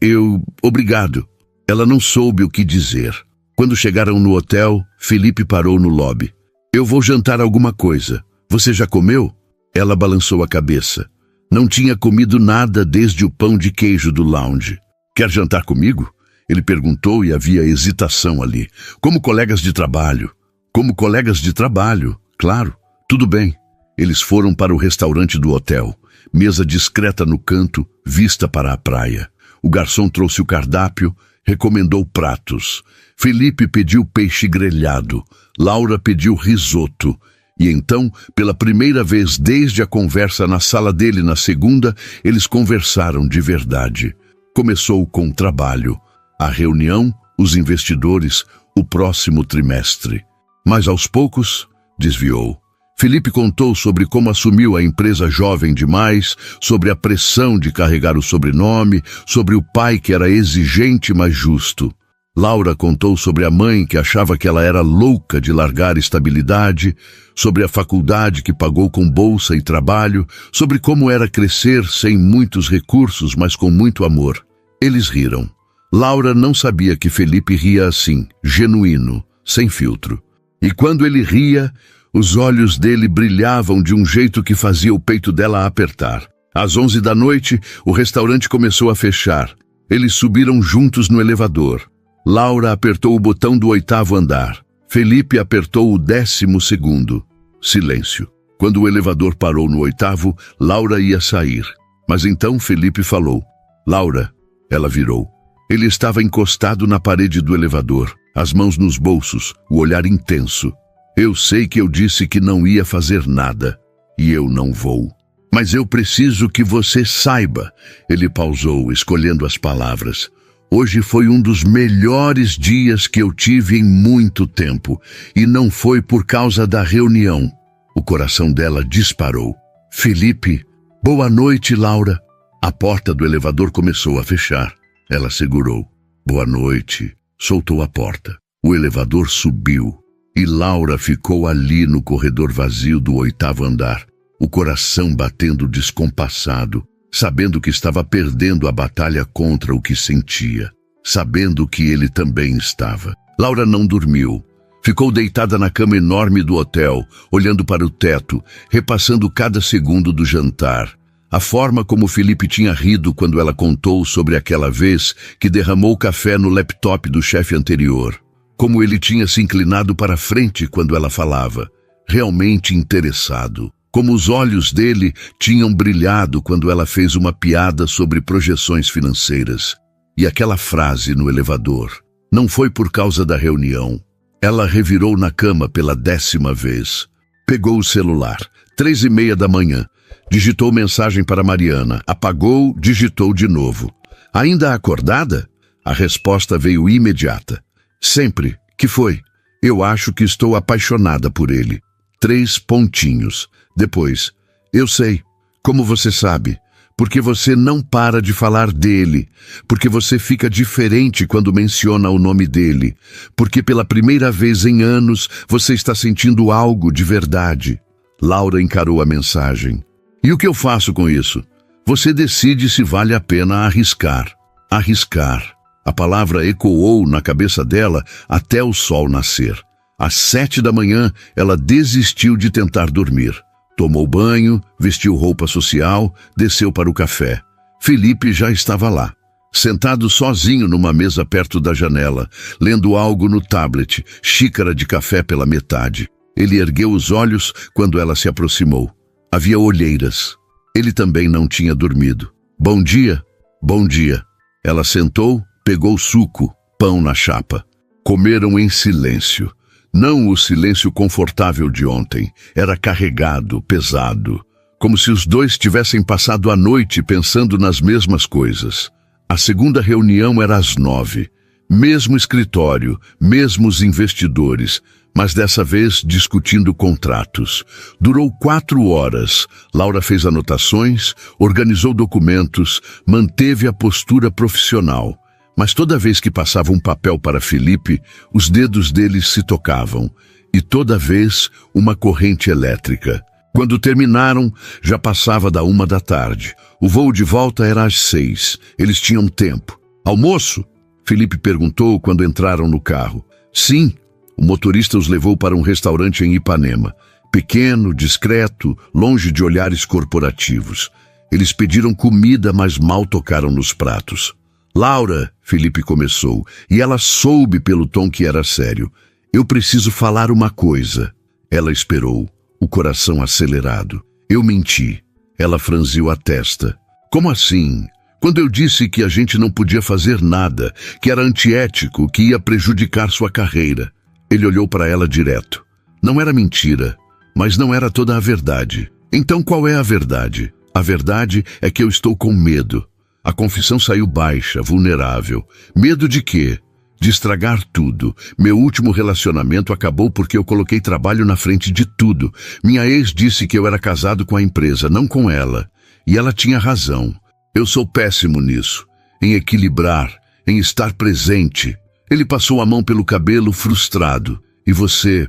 A: Obrigado. Ela não soube o que dizer. Quando chegaram no hotel, Felipe parou no lobby. Eu vou jantar alguma coisa. Você já comeu? Ela balançou a cabeça. Não tinha comido nada desde o pão de queijo do lounge. Quer jantar comigo? Ele perguntou e havia hesitação ali. Como colegas de trabalho. Como colegas de trabalho, claro. Tudo bem. Eles foram para o restaurante do hotel. Mesa discreta no canto, vista para a praia. O garçom trouxe o cardápio, recomendou pratos. Felipe pediu peixe grelhado. Laura pediu risoto. E então, pela primeira vez desde a conversa na sala dele na segunda, eles conversaram de verdade. Começou com o trabalho. A reunião, os investidores, o próximo trimestre. Mas aos poucos, desviou. Felipe contou sobre como assumiu a empresa jovem demais, sobre a pressão de carregar o sobrenome, sobre o pai que era exigente mas justo. Laura contou sobre a mãe que achava que ela era louca de largar estabilidade, sobre a faculdade que pagou com bolsa e trabalho, sobre como era crescer sem muitos recursos, mas com muito amor. Eles riram. Laura não sabia que Felipe ria assim, genuíno, sem filtro. E quando ele ria, os olhos dele brilhavam de um jeito que fazia o peito dela apertar. Às 11 da noite, o restaurante começou a fechar. Eles subiram juntos no elevador. Laura apertou o botão do 8º andar. Felipe apertou o 12º. Silêncio. Quando o elevador parou no 8º, Laura ia sair. Mas então Felipe falou. Laura. Ela virou. Ele estava encostado na parede do elevador, as mãos nos bolsos, o olhar intenso. Eu sei que eu disse que não ia fazer nada. E eu não vou. Mas eu preciso que você saiba. Ele pausou, escolhendo as palavras. Hoje foi um dos melhores dias que eu tive em muito tempo, e não foi por causa da reunião. O coração dela disparou. Felipe, boa noite, Laura. A porta do elevador começou a fechar. Ela segurou. Boa noite. Soltou a porta. O elevador subiu, e Laura ficou ali no corredor vazio do 8º andar, o coração batendo descompassado, sabendo que estava perdendo a batalha contra o que sentia, sabendo que ele também estava. Laura não dormiu. Ficou deitada na cama enorme do hotel, olhando para o teto, repassando cada segundo do jantar. A forma como Felipe tinha rido quando ela contou sobre aquela vez que derramou café no laptop do chefe anterior. Como ele tinha se inclinado para frente quando ela falava, realmente interessado. Como os olhos dele tinham brilhado quando ela fez uma piada sobre projeções financeiras. E aquela frase no elevador. Não foi por causa da reunião. Ela revirou na cama pela 10ª vez. Pegou o celular. 3h30 da manhã. Digitou mensagem para Mariana. Apagou, digitou de novo. Ainda acordada? A resposta veio imediata. Sempre. Que foi? Eu acho que estou apaixonada por ele. 3 pontinhos. Depois, eu sei. Como você sabe? Porque você não para de falar dele. Porque você fica diferente quando menciona o nome dele. Porque pela primeira vez em anos você está sentindo algo de verdade. Laura encarou a mensagem. E o que eu faço com isso? Você decide se vale a pena arriscar. Arriscar. A palavra ecoou na cabeça dela até o sol nascer. Às 7 da manhã, ela desistiu de tentar dormir. Tomou banho, vestiu roupa social, desceu para o café. Felipe já estava lá, sentado sozinho numa mesa perto da janela, lendo algo no tablet, xícara de café pela metade. Ele ergueu os olhos quando ela se aproximou. Havia olheiras. Ele também não tinha dormido. Bom dia. Bom dia. Ela sentou, pegou suco, pão na chapa. Comeram em silêncio. Não o silêncio confortável de ontem. Era carregado, pesado. Como se os dois tivessem passado a noite pensando nas mesmas coisas. A segunda reunião era às 9. Mesmo escritório, mesmos investidores, mas dessa vez discutindo contratos. Durou 4 horas. Laura fez anotações, organizou documentos, manteve a postura profissional. Mas toda vez que passava um papel para Felipe, os dedos dele se tocavam. E toda vez uma corrente elétrica. Quando terminaram, já passava da 1 da tarde. O voo de volta era às 6. Eles tinham tempo. Almoço? Felipe perguntou quando entraram no carro. Sim. O motorista os levou para um restaurante em Ipanema. Pequeno, discreto, longe de olhares corporativos. Eles pediram comida, mas mal tocaram nos pratos. Laura, Felipe começou, e ela soube pelo tom que era sério. Eu preciso falar uma coisa. Ela esperou, o coração acelerado. Eu menti. Ela franziu a testa. Como assim? Quando eu disse que a gente não podia fazer nada, que era antiético, que ia prejudicar sua carreira. Ele olhou para ela direto. Não era mentira, mas não era toda a verdade. Então qual é a verdade? A verdade é que eu estou com medo. A confissão saiu baixa, vulnerável. Medo de quê? De estragar tudo. Meu último relacionamento acabou porque eu coloquei trabalho na frente de tudo. Minha ex disse que eu era casado com a empresa, não com ela. E ela tinha razão. Eu sou péssimo nisso. Em equilibrar, em estar presente. Ele passou a mão pelo cabelo, frustrado. E você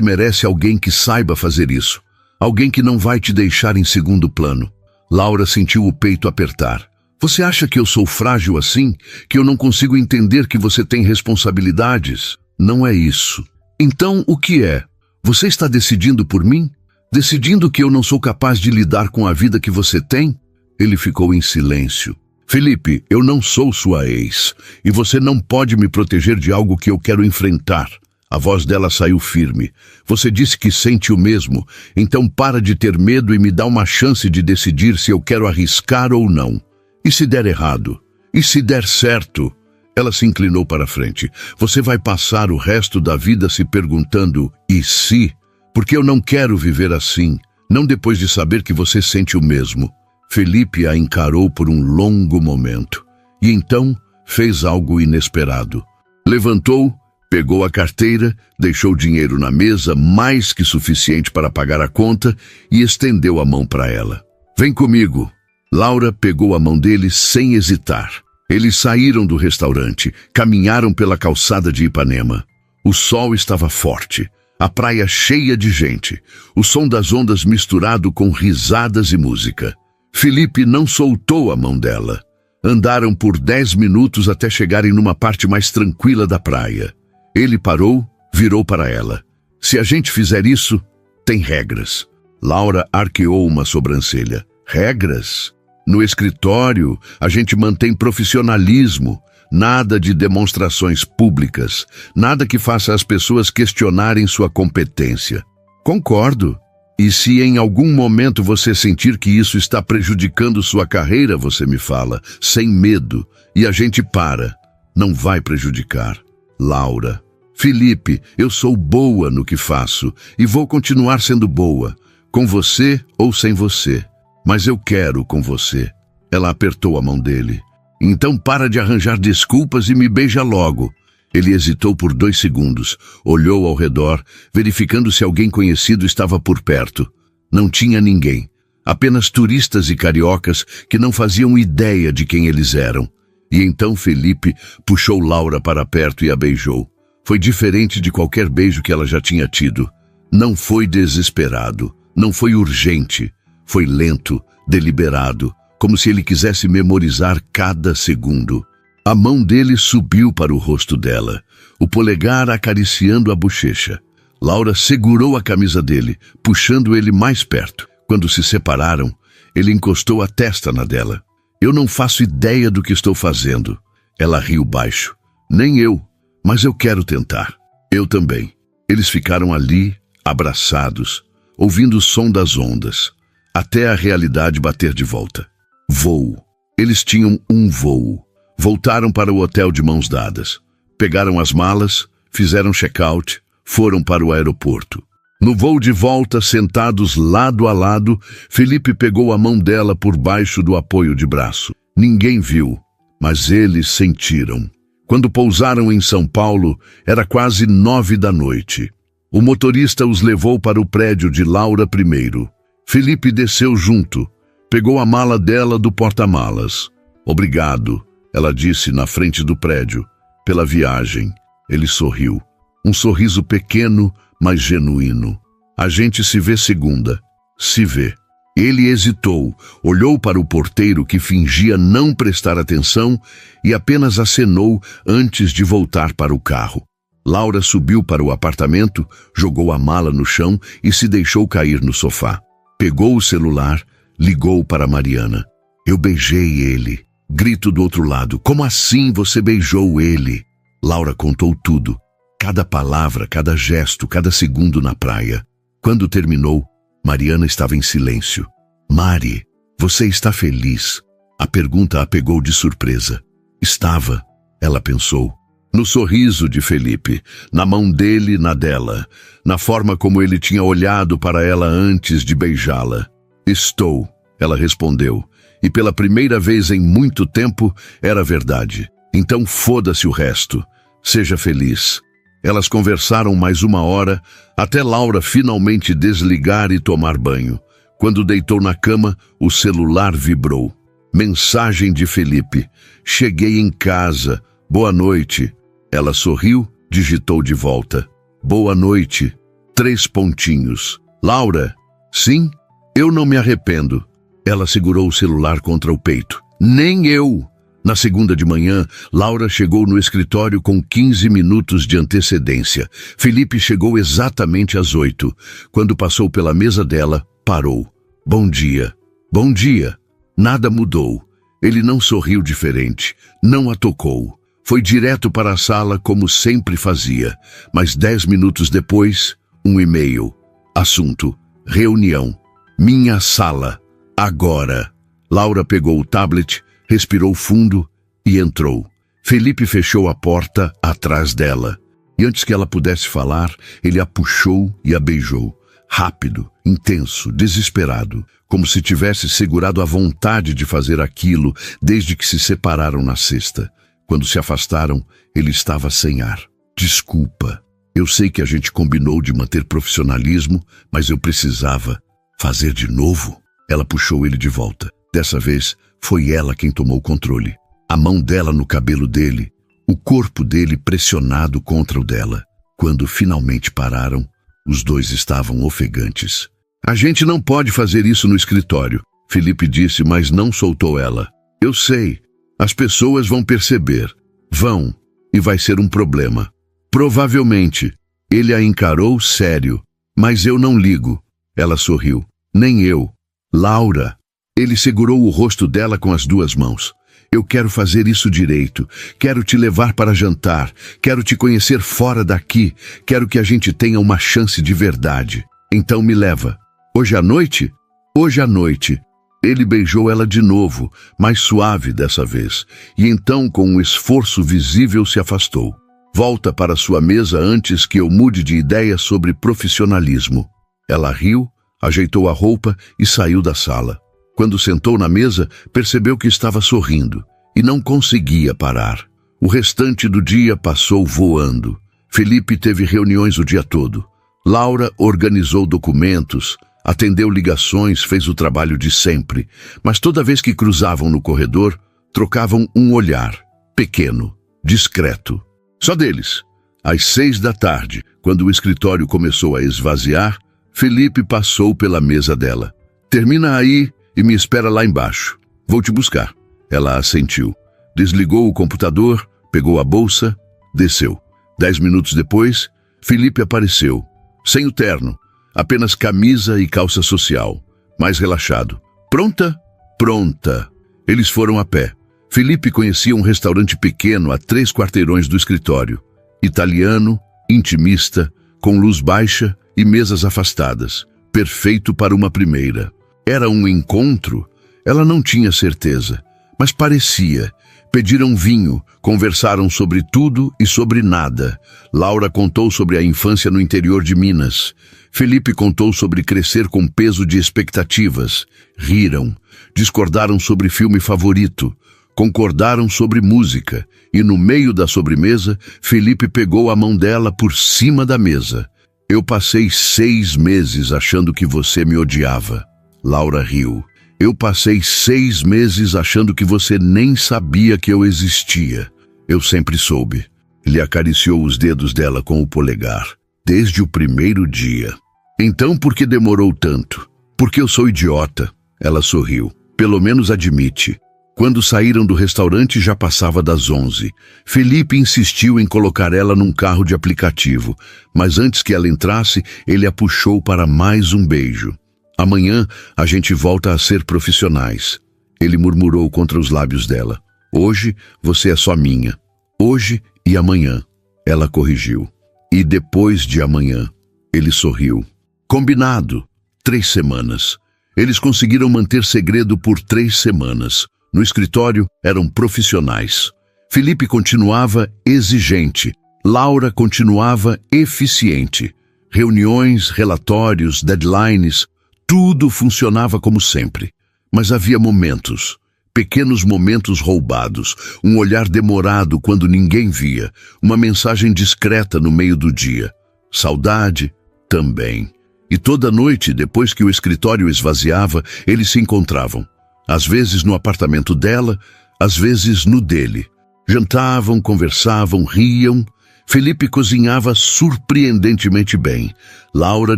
A: merece alguém que saiba fazer isso. Alguém que não vai te deixar em segundo plano. Laura sentiu o peito apertar. Você acha que eu sou frágil assim? Que eu não consigo entender que você tem responsabilidades? Não é isso. Então, o que é? Você está decidindo por mim? Decidindo que eu não sou capaz de lidar com a vida que você tem? Ele ficou em silêncio. Felipe, eu não sou sua ex, e você não pode me proteger de algo que eu quero enfrentar. A voz dela saiu firme. Você disse que sente o mesmo, então para de ter medo e me dá uma chance de decidir se eu quero arriscar ou não. E se der errado? E se der certo? Ela se inclinou para a frente. Você vai passar o resto da vida se perguntando, e se? Porque eu não quero viver assim, não depois de saber que você sente o mesmo. Felipe a encarou por um longo momento. E então fez algo inesperado. Levantou, pegou a carteira, deixou dinheiro na mesa, mais que suficiente para pagar a conta, e estendeu a mão para ela. Vem comigo. Laura pegou a mão dele sem hesitar. Eles saíram do restaurante, caminharam pela calçada de Ipanema. O sol estava forte, a praia cheia de gente, o som das ondas misturado com risadas e música. Felipe não soltou a mão dela. Andaram por 10 minutos até chegarem numa parte mais tranquila da praia. Ele parou, virou para ela. Se a gente fizer isso, tem regras. Laura arqueou uma sobrancelha. Regras? No escritório, a gente mantém profissionalismo, nada de demonstrações públicas, nada que faça as pessoas questionarem sua competência. Concordo. E se em algum momento você sentir que isso está prejudicando sua carreira, você me fala, sem medo, e a gente para. Não vai prejudicar. Laura. Felipe, eu sou boa no que faço e vou continuar sendo boa, com você ou sem você. Mas eu quero com você. Ela apertou a mão dele. Então para de arranjar desculpas e me beija logo. Ele hesitou por 2 segundos, olhou ao redor, verificando se alguém conhecido estava por perto. Não tinha ninguém, apenas turistas e cariocas que não faziam ideia de quem eles eram. E então Felipe puxou Laura para perto e a beijou. Foi diferente de qualquer beijo que ela já tinha tido. Não foi desesperado, não foi urgente. Foi lento, deliberado, como se ele quisesse memorizar cada segundo. A mão dele subiu para o rosto dela, o polegar acariciando a bochecha. Laura segurou a camisa dele, puxando ele mais perto. Quando se separaram, ele encostou a testa na dela. Eu não faço ideia do que estou fazendo. Ela riu baixo. Nem eu, mas eu quero tentar. Eu também. Eles ficaram ali, abraçados, ouvindo o som das ondas, até a realidade bater de volta. Voo. Eles tinham um voo. Voltaram para o hotel de mãos dadas. Pegaram as malas, fizeram check-out, foram para o aeroporto. No voo de volta, sentados lado a lado, Felipe pegou a mão dela por baixo do apoio de braço. Ninguém viu, mas eles sentiram. Quando pousaram em São Paulo, era quase 9 da noite. O motorista os levou para o prédio de Laura primeiro. Felipe desceu junto, pegou a mala dela do porta-malas. Obrigado, ela disse na frente do prédio, pela viagem. Ele sorriu. Um sorriso pequeno, mas genuíno. A gente se vê segunda. Se vê. Ele hesitou, olhou para o porteiro que fingia não prestar atenção e apenas acenou antes de voltar para o carro. Laura subiu para o apartamento, jogou a mala no chão e se deixou cair no sofá. Pegou o celular, ligou para Mariana. Eu beijei ele. Grito do outro lado. Como assim você beijou ele? Laura contou tudo. Cada palavra, cada gesto, cada segundo na praia. Quando terminou, Mariana estava em silêncio. Mari, você está feliz? A pergunta a pegou de surpresa. Estava, ela pensou. No sorriso de Felipe, na mão dele na dela, na forma como ele tinha olhado para ela antes de beijá-la. Estou, ela respondeu, e pela primeira vez em muito tempo era verdade. Então foda-se o resto. Seja feliz. Elas conversaram mais 1 hora, até Laura finalmente desligar e tomar banho. Quando deitou na cama, o celular vibrou. Mensagem de Felipe. Cheguei em casa. Boa noite. Ela sorriu, digitou de volta. Boa noite. 3 pontinhos. Laura? Sim? Eu não me arrependo. Ela segurou o celular contra o peito. Nem eu! Na segunda de manhã, Laura chegou no escritório com 15 minutos de antecedência. Felipe chegou exatamente às 8. Quando passou pela mesa dela, parou. Bom dia. Bom dia. Nada mudou. Ele não sorriu diferente, não a tocou. Foi direto para a sala como sempre fazia. Mas 10 minutos depois, um e-mail. Assunto: reunião. Minha sala. Agora. Laura pegou o tablet, respirou fundo e entrou. Felipe fechou a porta atrás dela. E antes que ela pudesse falar, ele a puxou e a beijou. Rápido, intenso, desesperado, como se tivesse segurado a vontade de fazer aquilo desde que se separaram na sexta. Quando se afastaram, ele estava sem ar. Desculpa, eu sei que a gente combinou de manter profissionalismo, mas eu precisava fazer de novo. Ela puxou ele de volta. Dessa vez, foi ela quem tomou o controle. A mão dela no cabelo dele, o corpo dele pressionado contra o dela. Quando finalmente pararam, os dois estavam ofegantes. A gente não pode fazer isso no escritório, Felipe disse, mas não soltou ela. Eu sei, as pessoas vão perceber. Vão, e vai ser um problema. Provavelmente. Ele a encarou sério. Mas eu não ligo. Ela sorriu. Nem eu. Laura. Ele segurou o rosto dela com as 2 mãos. Eu quero fazer isso direito. Quero te levar para jantar. Quero te conhecer fora daqui. Quero que a gente tenha uma chance de verdade. Então me leva. Hoje à noite? Hoje à noite. Ele beijou ela de novo, mais suave dessa vez. E então, com um esforço visível, se afastou. Volta para sua mesa antes que eu mude de ideia sobre profissionalismo. Ela riu, ajeitou a roupa e saiu da sala. Quando sentou na mesa, percebeu que estava sorrindo e não conseguia parar. O restante do dia passou voando. Felipe teve reuniões o dia todo. Laura organizou documentos, atendeu ligações, fez o trabalho de sempre. Mas toda vez que cruzavam no corredor, trocavam um olhar, pequeno, discreto. Só deles. Às 6 da tarde, quando o escritório começou a esvaziar, Felipe passou pela mesa dela. Termina aí e me espera lá embaixo. Vou te buscar. Ela assentiu. Desligou o computador, pegou a bolsa, desceu. 10 minutos depois, Felipe apareceu. Sem o terno, apenas camisa e calça social. Mais relaxado. Pronta? Pronta. Eles foram a pé. Felipe conhecia um restaurante pequeno a 3 quarteirões do escritório. Italiano, intimista, com luz baixa e mesas afastadas. Perfeito para uma primeira. Era um encontro? Ela não tinha certeza, mas parecia. Pediram vinho, conversaram sobre tudo e sobre nada. Laura contou sobre a infância no interior de Minas. Felipe contou sobre crescer com peso de expectativas. Riram, discordaram sobre filme favorito, concordaram sobre música. E no meio da sobremesa, Felipe pegou a mão dela por cima da mesa. Eu passei 6 meses achando que você me odiava. Laura riu. Eu passei 6 meses achando que você nem sabia que eu existia. Eu sempre soube. Ele acariciou os dedos dela com o polegar. Desde o primeiro dia. Então por que demorou tanto? Porque eu sou idiota. Ela sorriu. Pelo menos admite. Quando saíram do restaurante já passava das 11. Felipe insistiu em colocar ela num carro de aplicativo. Mas antes que ela entrasse, ele a puxou para mais um beijo. Amanhã a gente volta a ser profissionais. Ele murmurou contra os lábios dela. Hoje você é só minha. Hoje e amanhã. Ela corrigiu. E depois de amanhã. Ele sorriu. Combinado. 3 semanas. Eles conseguiram manter segredo por 3 semanas. No escritório eram profissionais. Felipe continuava exigente. Laura continuava eficiente. Reuniões, relatórios, deadlines. Tudo funcionava como sempre, mas havia momentos, pequenos momentos roubados, um olhar demorado quando ninguém via, uma mensagem discreta no meio do dia. Saudade também. E toda noite, depois que o escritório esvaziava, eles se encontravam. Às vezes no apartamento dela, às vezes no dele. Jantavam, conversavam, riam. Felipe cozinhava surpreendentemente bem. Laura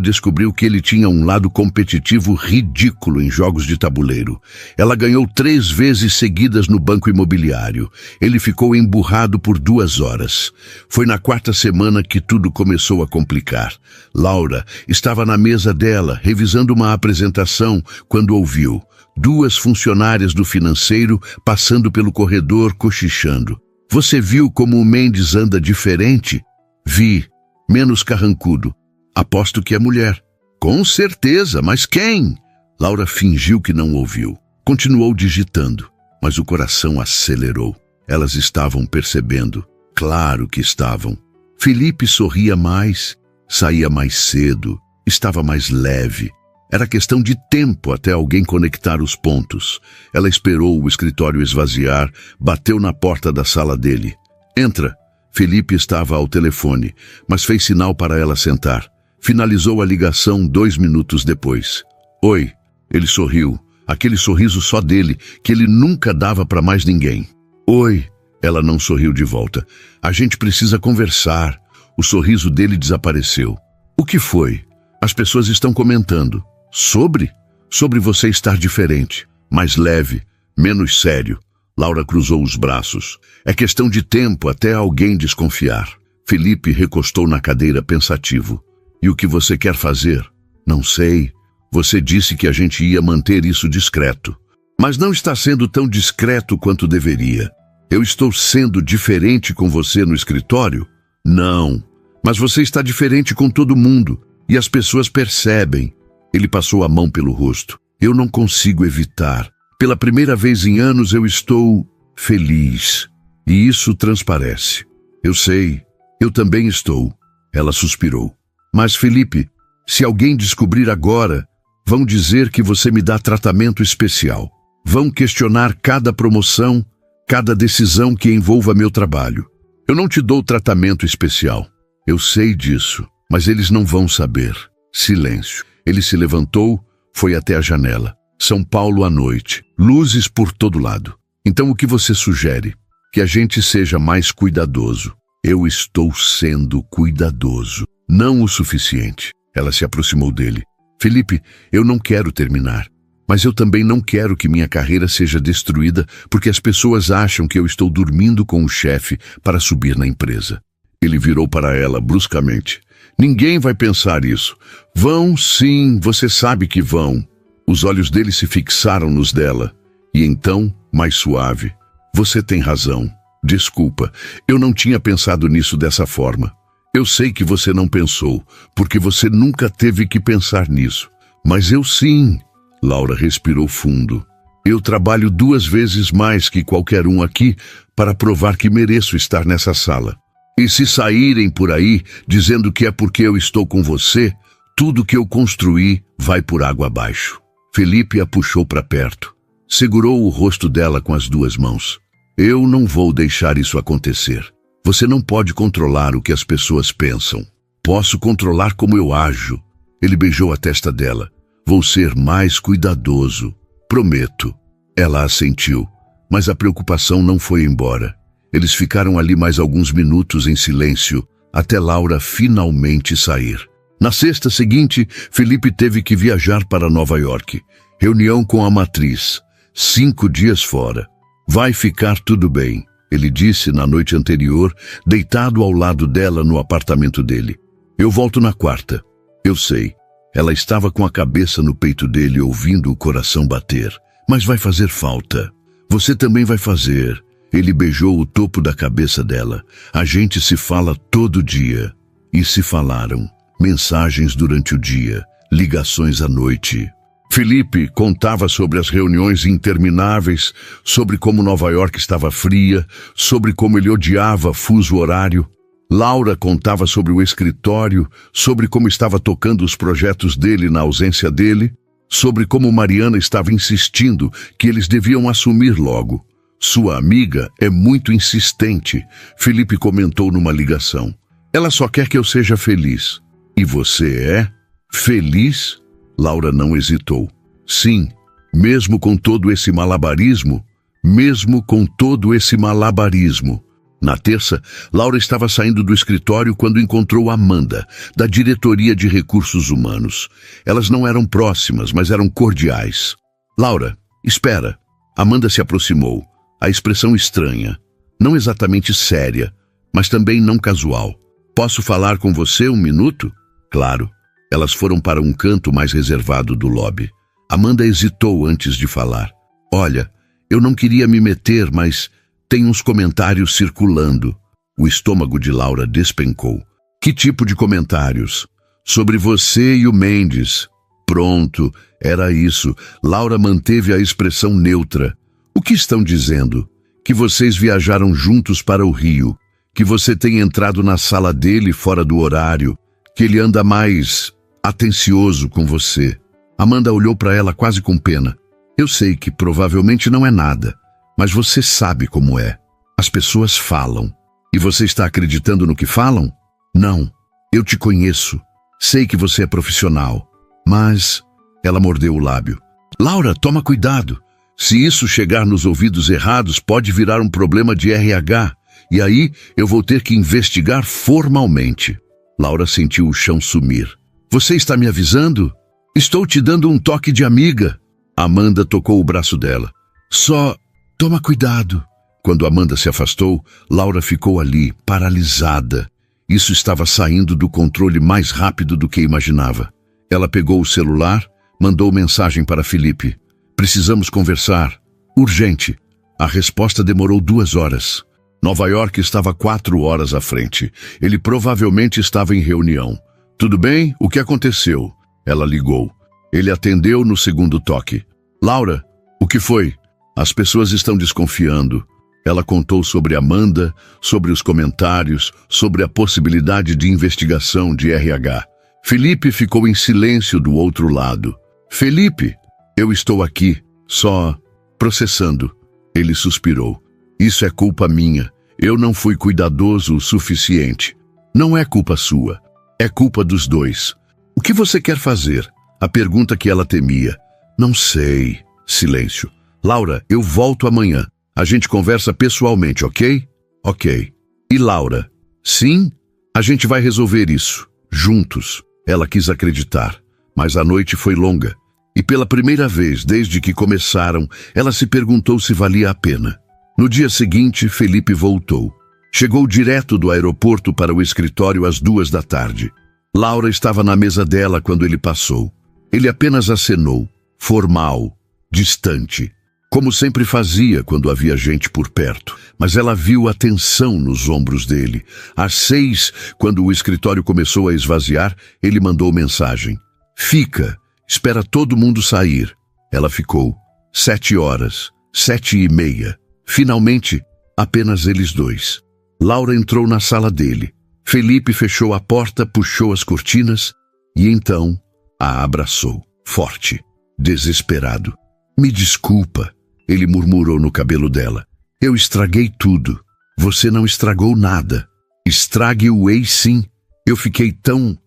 A: descobriu que ele tinha um lado competitivo ridículo em jogos de tabuleiro. Ela ganhou 3 vezes seguidas no banco imobiliário. Ele ficou emburrado por 2 horas. Foi na 4ª semana que tudo começou a complicar. Laura estava na mesa dela, revisando uma apresentação, quando ouviu 2 funcionárias do financeiro passando pelo corredor cochichando. Você viu como o Mendes anda diferente? Vi, menos carrancudo. Aposto que é mulher. Com certeza, mas quem? Laura fingiu que não ouviu. Continuou digitando, mas o coração acelerou. Elas estavam percebendo. Claro que estavam. Felipe sorria mais, saía mais cedo, estava mais leve. Era questão de tempo até alguém conectar os pontos. Ela esperou o escritório esvaziar, bateu na porta da sala dele. Entra. Felipe estava ao telefone, mas fez sinal para ela sentar. Finalizou a ligação 2 minutos depois. Oi. Ele sorriu. Aquele sorriso só dele, que ele nunca dava para mais ninguém. Oi. Ela não sorriu de volta. A gente precisa conversar. O sorriso dele desapareceu. O que foi? As pessoas estão comentando. Sobre? Sobre você estar diferente, mais leve, menos sério. Laura cruzou os braços. É questão de tempo até alguém desconfiar. Felipe recostou na cadeira pensativo. E o que você quer fazer? Não sei. Você disse que a gente ia manter isso discreto. Mas não está sendo tão discreto quanto deveria. Eu estou sendo diferente com você no escritório? Não. Mas você está diferente com todo mundo. E as pessoas percebem. Ele passou a mão pelo rosto. Eu não consigo evitar. Pela primeira vez em anos eu estou feliz. E isso transparece. Eu sei. Eu também estou. Ela suspirou. Mas, Felipe, se alguém descobrir agora, vão dizer que você me dá tratamento especial. Vão questionar cada promoção, cada decisão que envolva meu trabalho. Eu não te dou tratamento especial. Eu sei disso, mas eles não vão saber. Silêncio. Ele se levantou, foi até a janela. São Paulo à noite, luzes por todo lado. Então o que você sugere? Que a gente seja mais cuidadoso. Eu estou sendo cuidadoso. Não o suficiente. Ela se aproximou dele. Felipe, eu não quero terminar. Mas eu também não quero que minha carreira seja destruída porque as pessoas acham que eu estou dormindo com o chefe para subir na empresa. Ele virou para ela bruscamente. Ninguém vai pensar isso. Vão sim, você sabe que vão. Os olhos dele se fixaram nos dela. E então, mais suave. Você tem razão. Desculpa, eu não tinha pensado nisso dessa forma. Eu sei que você não pensou, porque você nunca teve que pensar nisso. Mas eu sim. Laura respirou fundo. Eu trabalho 2 vezes mais que qualquer um aqui para provar que mereço estar nessa sala. E se saírem por aí dizendo que é porque eu estou com você, tudo que eu construí vai por água abaixo. Felipe a puxou para perto. Segurou o rosto dela com as 2 mãos. Eu não vou deixar isso acontecer. Você não pode controlar o que as pessoas pensam. Posso controlar como eu ajo. Ele beijou a testa dela. Vou ser mais cuidadoso. Prometo. Ela assentiu, mas a preocupação não foi embora. Eles ficaram ali mais alguns minutos em silêncio, até Laura finalmente sair. Na sexta seguinte, Felipe teve que viajar para Nova York. Reunião com a matriz. 5 dias fora. Vai ficar tudo bem, ele disse na noite anterior, deitado ao lado dela no apartamento dele. Eu volto na quarta. Eu sei. Ela estava com a cabeça no peito dele, ouvindo o coração bater. Mas vai fazer falta. Você também vai fazer. Ele beijou o topo da cabeça dela. A gente se fala todo dia. E se falaram. Mensagens durante o dia, ligações à noite. Felipe contava sobre as reuniões intermináveis, sobre como Nova York estava fria, sobre como ele odiava fuso horário. Laura contava sobre o escritório, sobre como estava tocando os projetos dele na ausência dele, sobre como Mariana estava insistindo que eles deviam assumir logo. Sua amiga é muito insistente, Felipe comentou numa ligação. Ela só quer que eu seja feliz. E você é? Feliz? Laura não hesitou. Sim, mesmo com todo esse malabarismo, mesmo com todo esse malabarismo. Na terça, Laura estava saindo do escritório quando encontrou Amanda, da Diretoria de Recursos Humanos. Elas não eram próximas, mas eram cordiais. Laura, espera. Amanda se aproximou. A expressão estranha. Não exatamente séria, mas também não casual. Posso falar com você um minuto? Claro. Elas foram para um canto mais reservado do lobby. Amanda hesitou antes de falar. Olha, eu não queria me meter, mas tem uns comentários circulando. O estômago de Laura despencou. Que tipo de comentários? Sobre você e o Mendes. Pronto, era isso. Laura manteve a expressão neutra. O que estão dizendo? Que vocês viajaram juntos para o Rio. Que você tem entrado na sala dele fora do horário. Que ele anda mais atencioso com você. Amanda olhou para ela quase com pena. Eu sei que provavelmente não é nada. Mas você sabe como é. As pessoas falam. E você está acreditando no que falam? Não. Eu te conheço. Sei que você é profissional. Mas... Ela mordeu o lábio. Laura, toma cuidado. Se isso chegar nos ouvidos errados, pode virar um problema de RH. E aí eu vou ter que investigar formalmente. Laura sentiu o chão sumir. Você está me avisando? Estou te dando um toque de amiga. Amanda tocou o braço dela. Só... Toma cuidado. Quando Amanda se afastou, Laura ficou ali, paralisada. Isso estava saindo do controle mais rápido do que imaginava. Ela pegou o celular, mandou mensagem para Felipe. Precisamos conversar. Urgente. A resposta demorou 2 horas. Nova York estava 4 horas à frente. Ele provavelmente estava em reunião. Tudo bem? O que aconteceu? Ela ligou. Ele atendeu no segundo toque. Laura, o que foi? As pessoas estão desconfiando. Ela contou sobre Amanda, sobre os comentários, sobre a possibilidade de investigação de RH. Felipe ficou em silêncio do outro lado. Felipe, eu estou aqui, só processando. Ele suspirou. Isso é culpa minha. Eu não fui cuidadoso o suficiente. Não é culpa sua. É culpa dos dois. O que você quer fazer? A pergunta que ela temia. Não sei. Silêncio. Laura, eu volto amanhã. A gente conversa pessoalmente, ok? Ok. E Laura? Sim? A gente vai resolver isso. Juntos. Ela quis acreditar. Mas a noite foi longa. E pela primeira vez desde que começaram, ela se perguntou se valia a pena. No dia seguinte, Felipe voltou. Chegou direto do aeroporto para o escritório às 2 da tarde. Laura estava na mesa dela quando ele passou. Ele apenas acenou. Formal. Distante. Como sempre fazia quando havia gente por perto. Mas ela viu a tensão nos ombros dele. Às 6, quando o escritório começou a esvaziar, ele mandou mensagem. Fica, espera todo mundo sair. Ela ficou. 7 horas, 7:30. Finalmente, apenas eles dois. Laura entrou na sala dele. Felipe fechou a porta, puxou as cortinas e então a abraçou. Forte, desesperado. Me desculpa. Ele murmurou no cabelo dela. Eu estraguei tudo. Você não estragou nada. Estrague o ex sim. Eu fiquei tão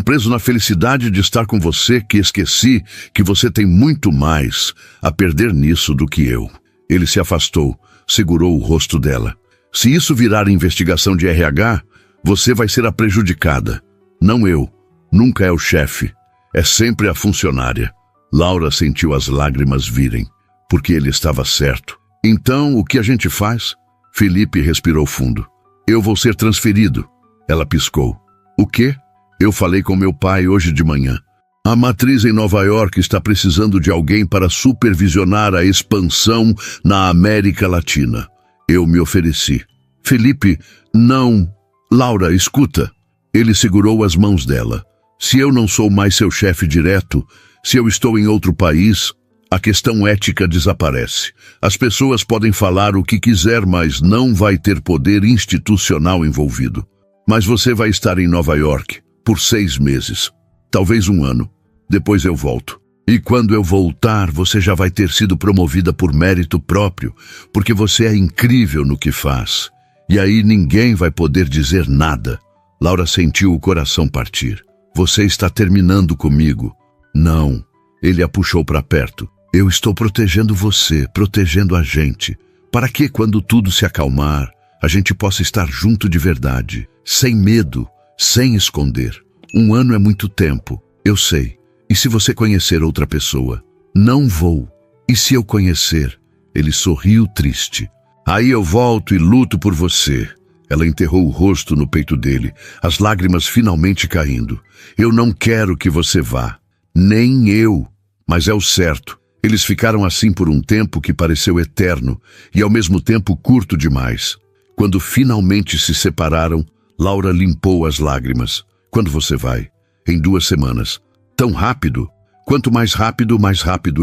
A: preso na felicidade de estar com você que esqueci que você tem muito mais a perder nisso do que eu. Ele se afastou, segurou o rosto dela. Se isso virar investigação de RH, você vai ser a prejudicada. Não eu. Nunca é o chefe. É sempre a funcionária. Laura sentiu as lágrimas virem. Porque ele estava certo. Então, o que a gente faz? Felipe respirou fundo. Eu vou ser transferido. Ela piscou. O quê? Eu falei com meu pai hoje de manhã. A matriz em Nova York está precisando de alguém para supervisionar a expansão na América Latina. Eu me ofereci. Felipe, não. Laura, escuta. Ele segurou as mãos dela. Se eu não sou mais seu chefe direto, se eu estou em outro país, a questão ética desaparece. As pessoas podem falar o que quiser, mas não vai ter poder institucional envolvido. Mas você vai estar em Nova York por 6 meses, talvez 1 ano. Depois eu volto. E quando eu voltar, você já vai ter sido promovida por mérito próprio, porque você é incrível no que faz. E aí ninguém vai poder dizer nada. Laura sentiu o coração partir. Você está terminando comigo. Não. Ele a puxou para perto. Eu estou protegendo você, protegendo a gente, para que, quando tudo se acalmar, a gente possa estar junto de verdade, sem medo, sem esconder. 1 ano é muito tempo, eu sei. E se você conhecer outra pessoa? Não vou. E se eu conhecer? Ele sorriu triste. Aí eu volto e luto por você. Ela enterrou o rosto no peito dele, as lágrimas finalmente caindo. Eu não quero que você vá. Nem eu. Mas é o certo. Eles ficaram assim por um tempo que pareceu eterno e ao mesmo tempo curto demais. Quando finalmente se separaram, Laura limpou as lágrimas. Quando você vai? Em 2 semanas. Tão rápido? Quanto mais rápido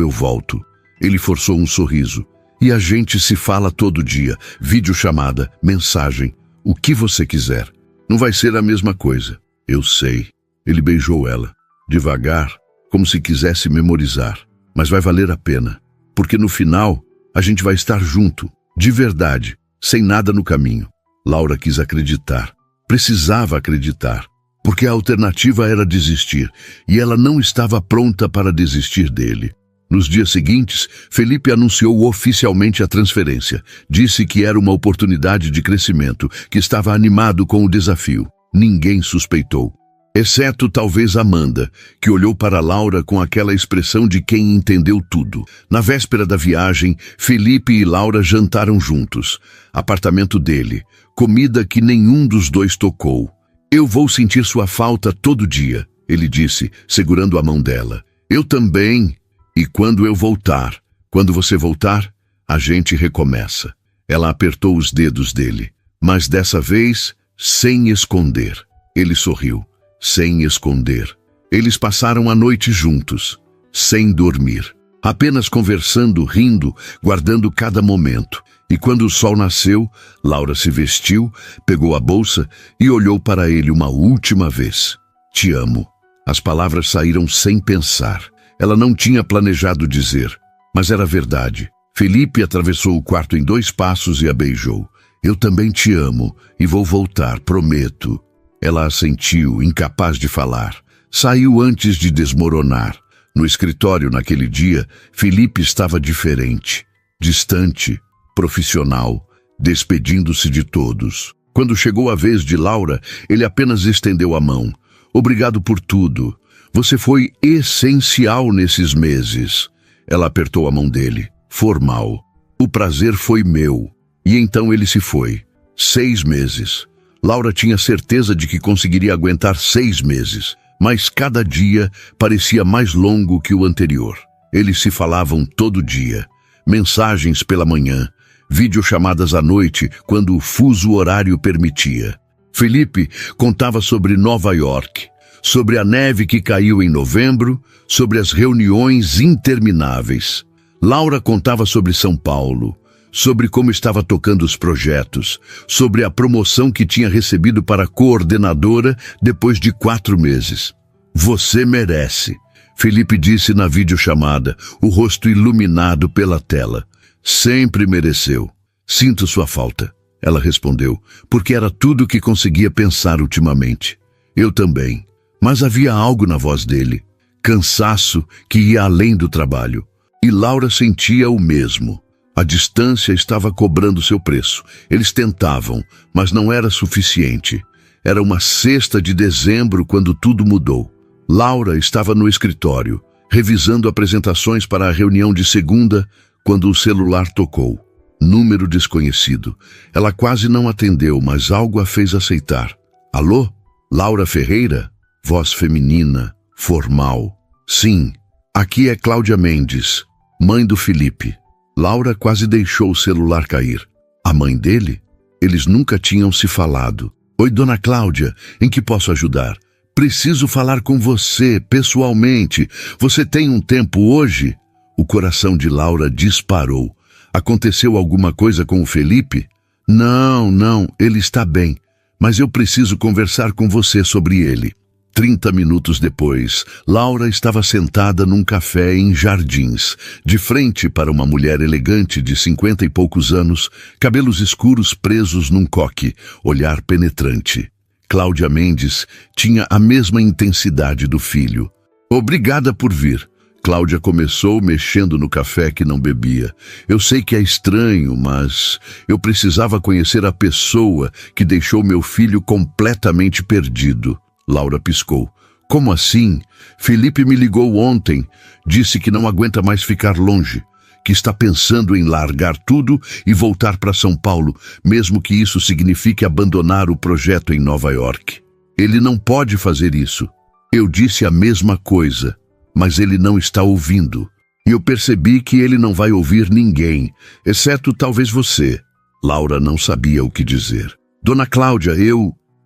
A: eu volto. Ele forçou um sorriso. E a gente se fala todo dia, videochamada, mensagem, o que você quiser. Não vai ser a mesma coisa. Eu sei. Ele beijou ela, devagar, como se quisesse memorizar. Mas vai valer a pena, porque no final a gente vai estar junto, de verdade, sem nada no caminho. Laura quis acreditar. Precisava acreditar, porque a alternativa era desistir, e ela não estava pronta para desistir dele. Nos dias seguintes, Felipe anunciou oficialmente a transferência. Disse que era uma oportunidade de crescimento, que estava animado com o desafio. Ninguém suspeitou, exceto talvez Amanda, que olhou para Laura com aquela expressão de quem entendeu tudo. Na véspera da viagem, Felipe e Laura jantaram juntos. Apartamento dele, comida que nenhum dos dois tocou. Eu vou sentir sua falta todo dia, ele disse, segurando a mão dela. Eu também. E quando eu voltar, quando você voltar, a gente recomeça. Ela apertou os dedos dele, mas dessa vez, sem esconder. Ele sorriu, sem esconder. Eles passaram a noite juntos, sem dormir, apenas conversando, rindo, guardando cada momento. E quando o sol nasceu, Laura se vestiu, pegou a bolsa e olhou para ele uma última vez. Te amo. As palavras saíram sem pensar. Ela não tinha planejado dizer, mas era verdade. Felipe atravessou o quarto em 2 passos e a beijou. Eu também te amo e vou voltar, prometo. Ela assentiu, incapaz de falar. Saiu antes de desmoronar. No escritório naquele dia, Felipe estava diferente, distante, profissional, despedindo-se de todos. Quando chegou a vez de Laura, ele apenas estendeu a mão. Obrigado por tudo. Você foi essencial nesses meses. Ela apertou a mão dele, formal. O prazer foi meu. E então ele se foi. 6 meses. Laura tinha certeza de que conseguiria aguentar 6 meses, mas cada dia parecia mais longo que o anterior. Eles se falavam todo dia. Mensagens pela manhã, videochamadas à noite quando o fuso horário permitia. Felipe contava sobre Nova York, sobre a neve que caiu em novembro, sobre as reuniões intermináveis. Laura contava sobre São Paulo, sobre como estava tocando os projetos, sobre a promoção que tinha recebido para coordenadora depois de 4 meses. Você merece, Felipe disse na videochamada, o rosto iluminado pela tela. Sempre mereceu. Sinto sua falta, ela respondeu, porque era tudo o que conseguia pensar ultimamente. Eu também. Mas havia algo na voz dele, cansaço que ia além do trabalho. E Laura sentia o mesmo. A distância estava cobrando seu preço. Eles tentavam, mas não era suficiente. Era uma 6ª de dezembro quando tudo mudou. Laura estava no escritório, revisando apresentações para a reunião de segunda, quando o celular tocou. Número desconhecido. Ela quase não atendeu, mas algo a fez aceitar. Alô? Laura Ferreira? Voz feminina, formal. Sim, aqui é Cláudia Mendes, mãe do Felipe. Laura quase deixou o celular cair. A mãe dele? Eles nunca tinham se falado. Oi, dona Cláudia, em que posso ajudar? Preciso falar com você, pessoalmente. Você tem um tempo hoje? O coração de Laura disparou. Aconteceu alguma coisa com o Felipe? Não, ele está bem. Mas eu preciso conversar com você sobre ele. 30 minutos depois, Laura estava sentada num café em Jardins, de frente para uma mulher elegante de 50 e poucos anos, cabelos escuros presos num coque, olhar penetrante. Cláudia Mendes tinha a mesma intensidade do filho. Obrigada por vir. Cláudia começou mexendo no café que não bebia. Eu sei que é estranho, mas eu precisava conhecer a pessoa que deixou meu filho completamente perdido. Laura piscou. Como assim? Felipe me ligou ontem. Disse que não aguenta mais ficar longe, que está pensando em largar tudo e voltar para São Paulo, mesmo que isso signifique abandonar o projeto em Nova York. Ele não pode fazer isso. Eu disse a mesma coisa, mas ele não está ouvindo. E eu percebi que ele não vai ouvir ninguém, exceto talvez você. Laura não sabia o que dizer. Dona Cláudia,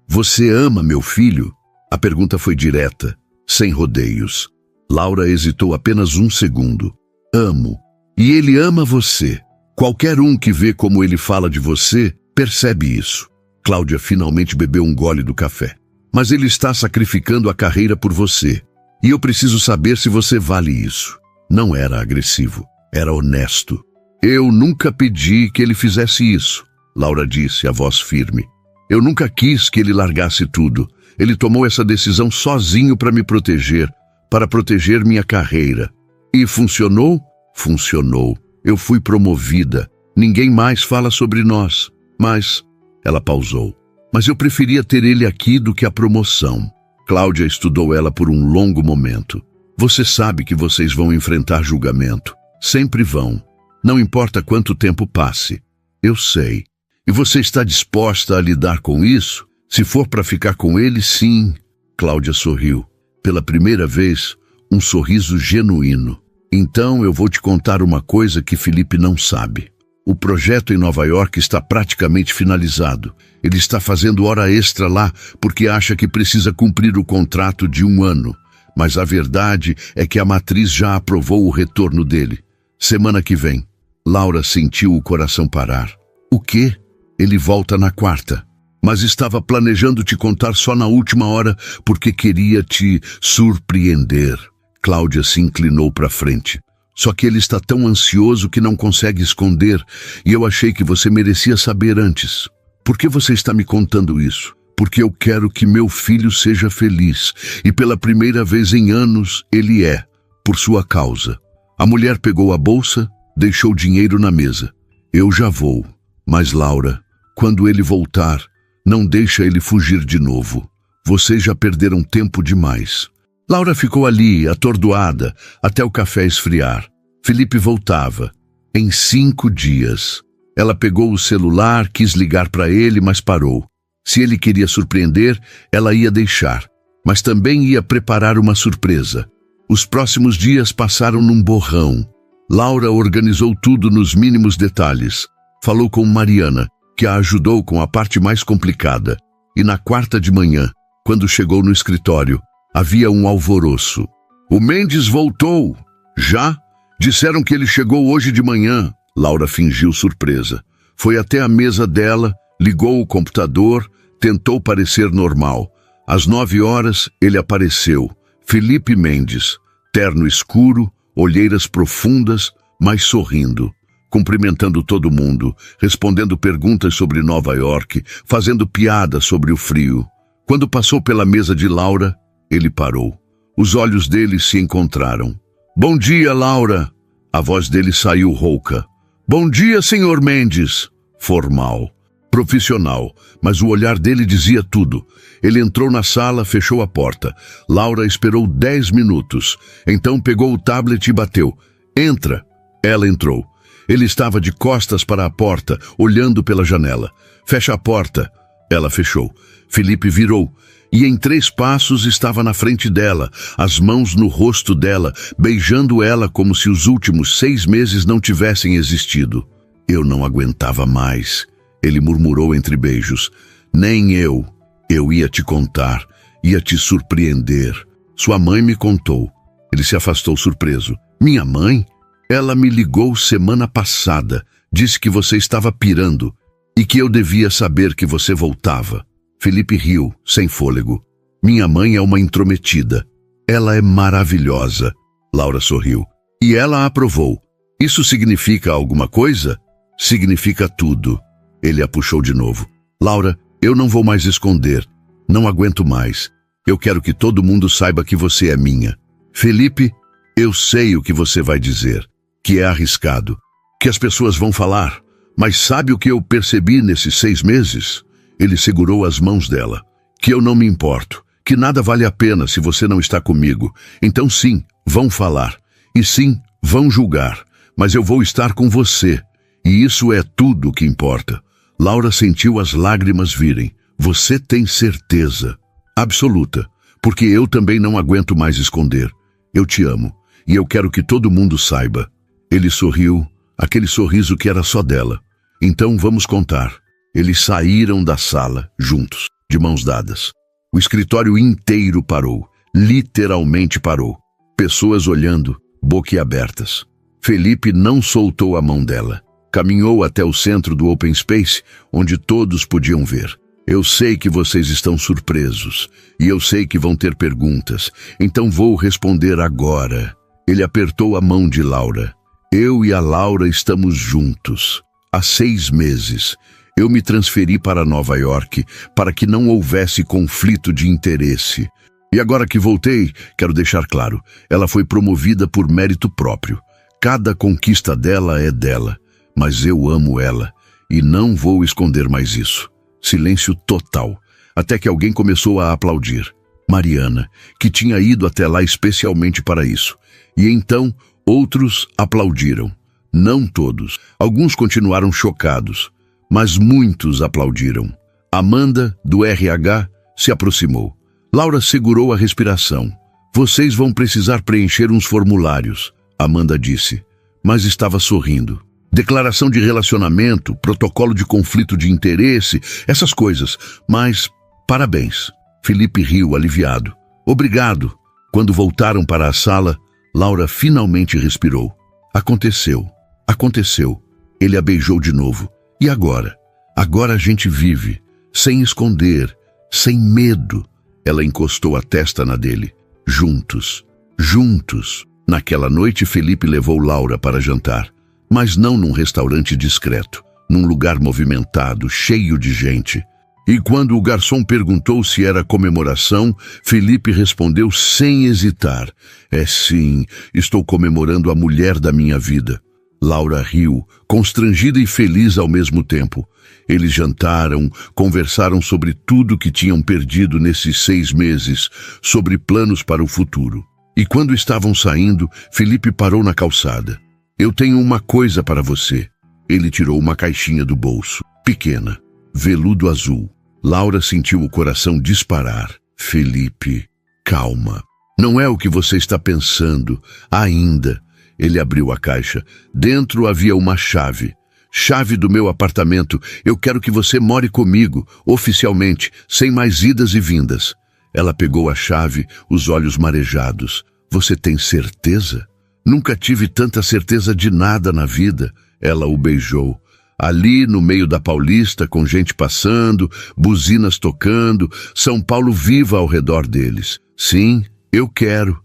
A: Você ama meu filho? A pergunta foi direta, sem rodeios. Laura hesitou apenas um segundo. Amo. E ele ama você. Qualquer um que vê como ele fala de você, percebe isso. Cláudia finalmente bebeu um gole do café. Mas ele está sacrificando a carreira por você. E eu preciso saber se você vale isso. Não era agressivo, era honesto. Eu nunca pedi que ele fizesse isso, Laura disse, a voz firme. Eu nunca quis que ele largasse tudo. Ele tomou essa decisão sozinho para me proteger, para proteger minha carreira. E funcionou? Funcionou. Eu fui promovida. Ninguém mais fala sobre nós. Mas... Ela pausou. Mas eu preferia ter ele aqui do que a promoção. Cláudia estudou ela por um longo momento. Você sabe que vocês vão enfrentar julgamento. Sempre vão. Não importa quanto tempo passe. Eu sei. E você está disposta a lidar com isso? Se for para ficar com ele, sim. Cláudia sorriu. Pela primeira vez, um sorriso genuíno. Então eu vou te contar uma coisa que Felipe não sabe. O projeto em Nova York está praticamente finalizado. Ele está fazendo hora extra lá porque acha que precisa cumprir o contrato de 1 ano. Mas a verdade é que a matriz já aprovou o retorno dele. Semana que vem. Laura sentiu o coração parar. O quê? Ele volta na quarta. Mas estava planejando te contar só na última hora porque queria te surpreender. Cláudia se inclinou para frente. Só que ele está tão ansioso que não consegue esconder, e eu achei que você merecia saber antes. Por que você está me contando isso? Porque eu quero que meu filho seja feliz, e pela primeira vez em anos ele é, por sua causa. A mulher pegou a bolsa, deixou o dinheiro na mesa. Eu já vou. Mas Laura, quando ele voltar, não deixa ele fugir de novo. Vocês já perderam tempo demais. Laura ficou ali, atordoada, até o café esfriar. Felipe voltava. Em 5 dias. Ela pegou o celular, quis ligar para ele, mas parou. Se ele queria surpreender, ela ia deixar. Mas também ia preparar uma surpresa. Os próximos dias passaram num borrão. Laura organizou tudo nos mínimos detalhes. Falou com Mariana, que a ajudou com a parte mais complicada. E na quarta de manhã, quando chegou no escritório, havia um alvoroço. O Mendes voltou. Já? Disseram que ele chegou hoje de manhã. Laura fingiu surpresa. Foi até a mesa dela, ligou o computador, tentou parecer normal. Às 9 horas, ele apareceu. Felipe Mendes, terno escuro, olheiras profundas, mas sorrindo. Cumprimentando todo mundo, respondendo perguntas sobre Nova York, fazendo piadas sobre o frio. Quando passou pela mesa de Laura, ele parou. Os olhos dele se encontraram. Bom dia, Laura. A voz dele saiu rouca. Bom dia, senhor Mendes. Formal, profissional, mas o olhar dele dizia tudo. Ele entrou na sala, fechou a porta. Laura esperou 10 minutos. Então pegou o tablet e bateu. Entra. Ela entrou. Ele estava de costas para a porta, olhando pela janela. Fecha a porta. Ela fechou. Felipe virou. E em 3 passos estava na frente dela, as mãos no rosto dela, beijando ela como se os últimos 6 meses não tivessem existido. Eu não aguentava mais, ele murmurou entre beijos. Nem eu. Eu ia te contar, ia te surpreender. Sua mãe me contou. Ele se afastou surpreso. Minha mãe? Ela me ligou semana passada, disse que você estava pirando e que eu devia saber que você voltava. Felipe riu, sem fôlego. Minha mãe é uma intrometida. Ela é maravilhosa. Laura sorriu. E ela aprovou. Isso significa alguma coisa? Significa tudo. Ele a puxou de novo. Laura, eu não vou mais esconder. Não aguento mais. Eu quero que todo mundo saiba que você é minha. Felipe, Eu sei o que você vai dizer, que é arriscado, que as pessoas vão falar, mas sabe o que eu percebi nesses 6 meses? Ele segurou as mãos dela. Que eu não me importo, que nada vale a pena se você não está comigo. Então sim, vão falar. E sim, vão julgar. Mas eu vou estar com você. E isso é tudo o que importa. Laura sentiu as lágrimas virem. Você tem certeza? Absoluta. Porque eu também não aguento mais esconder. Eu te amo. E eu quero que todo mundo saiba. Ele sorriu, aquele sorriso que era só dela. Então vamos contar. Eles saíram da sala, juntos, de mãos dadas. O escritório inteiro parou. Literalmente parou. Pessoas olhando, boquiabertas. Felipe não soltou a mão dela. Caminhou até o centro do Open Space, onde todos podiam ver. Eu sei que vocês estão surpresos, e eu sei que vão ter perguntas, então vou responder agora. Ele apertou a mão de Laura. Eu e a Laura estamos juntos. Há 6 meses. Eu me transferi para Nova York para que não houvesse conflito de interesse. E agora que voltei, quero deixar claro, ela foi promovida por mérito próprio. Cada conquista dela é dela, mas eu amo ela e não vou esconder mais isso. Silêncio total, até que alguém começou a aplaudir. Mariana, que tinha ido até lá especialmente para isso. E então outros aplaudiram. Não todos. Alguns continuaram chocados, mas muitos aplaudiram. Amanda, do RH, se aproximou. Laura segurou a respiração. Vocês vão precisar preencher uns formulários, Amanda disse, mas estava sorrindo. Declaração de relacionamento, protocolo de conflito de interesse, essas coisas. Mas, parabéns. Felipe riu aliviado. Obrigado. Quando voltaram para a sala, Laura finalmente respirou. Aconteceu. Aconteceu. Ele a beijou de novo. E agora? Agora a gente vive, sem esconder, sem medo. Ela encostou a testa na dele. Juntos. Juntos. Naquela noite, Felipe levou Laura para jantar. Mas não num restaurante discreto, num lugar movimentado, cheio de gente. E quando o garçom perguntou se era comemoração, Felipe respondeu sem hesitar. É sim, estou comemorando a mulher da minha vida. Laura riu, constrangida e feliz ao mesmo tempo. Eles jantaram, conversaram sobre tudo que tinham perdido nesses 6 meses, sobre planos para o futuro. E quando estavam saindo, Felipe parou na calçada. Eu tenho uma coisa para você. Ele tirou uma caixinha do bolso, pequena, veludo azul. Laura sentiu o coração disparar. Felipe, calma. Não é o que você está pensando, ainda. Ele abriu a caixa. Dentro havia uma chave. Chave do meu apartamento. Eu quero que você more comigo, oficialmente, sem mais idas e vindas. Ela pegou a chave, os olhos marejados. Você tem certeza? Nunca tive tanta certeza de nada na vida. Ela o beijou. Ali no meio da Paulista, com gente passando, buzinas tocando, São Paulo viva ao redor deles. Sim, eu quero.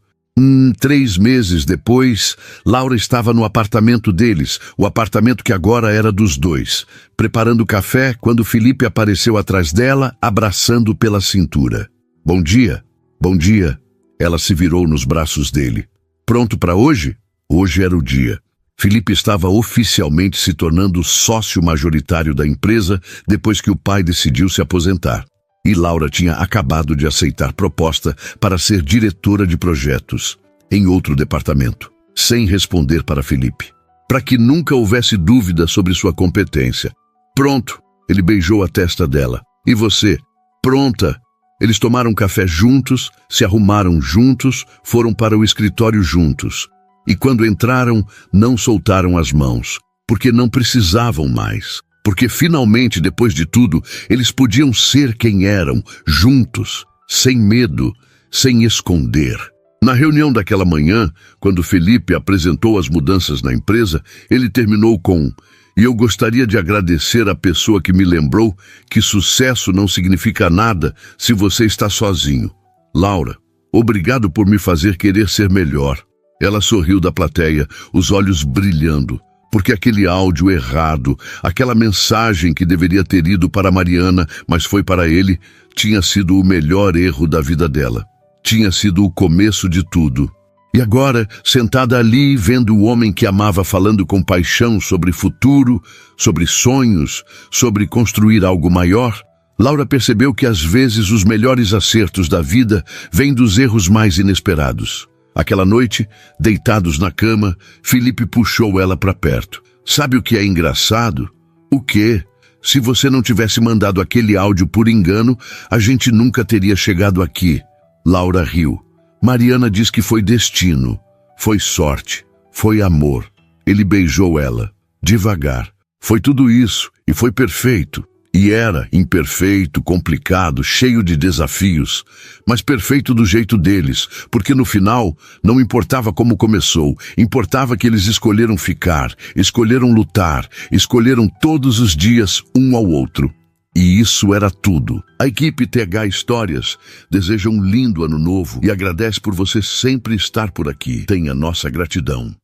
A: 3 meses depois, Laura estava no apartamento deles, o apartamento que agora era dos dois, preparando café quando Felipe apareceu atrás dela, abraçando pela cintura. Bom dia, bom dia. Ela se virou nos braços dele. Pronto para hoje? Hoje era o dia. Felipe estava oficialmente se tornando sócio majoritário da empresa depois que o pai decidiu se aposentar. E Laura tinha acabado de aceitar proposta para ser diretora de projetos em outro departamento, sem responder para Felipe, para que nunca houvesse dúvida sobre sua competência. Pronto, ele beijou a testa dela. E você? Pronta? Eles tomaram café juntos, se arrumaram juntos, foram para o escritório juntos. E quando entraram, não soltaram as mãos, porque não precisavam mais. Porque finalmente, depois de tudo, eles podiam ser quem eram, juntos, sem medo, sem esconder. Na reunião daquela manhã, quando Felipe apresentou as mudanças na empresa, ele terminou com: "E eu gostaria de agradecer a pessoa que me lembrou que sucesso não significa nada se você está sozinho. Laura, obrigado por me fazer querer ser melhor." Ela sorriu da plateia, os olhos brilhando, porque aquele áudio errado, aquela mensagem que deveria ter ido para Mariana, mas foi para ele, tinha sido o melhor erro da vida dela. Tinha sido o começo de tudo. E agora, sentada ali, vendo o homem que amava falando com paixão sobre futuro, sobre sonhos, sobre construir algo maior, Laura percebeu que às vezes os melhores acertos da vida vêm dos erros mais inesperados. Aquela noite, deitados na cama, Felipe puxou ela para perto. Sabe o que é engraçado? O quê? Se você não tivesse mandado aquele áudio por engano, a gente nunca teria chegado aqui. Laura riu. Mariana diz que foi destino, foi sorte, foi amor. Ele beijou ela, devagar. Foi tudo isso, e foi perfeito. E era imperfeito, complicado, cheio de desafios, mas perfeito do jeito deles, porque no final não importava como começou, importava que eles escolheram ficar, escolheram lutar, escolheram todos os dias um ao outro. E isso era tudo. A equipe TH Histórias deseja um lindo ano novo e agradece por você sempre estar por aqui. Tenha nossa gratidão.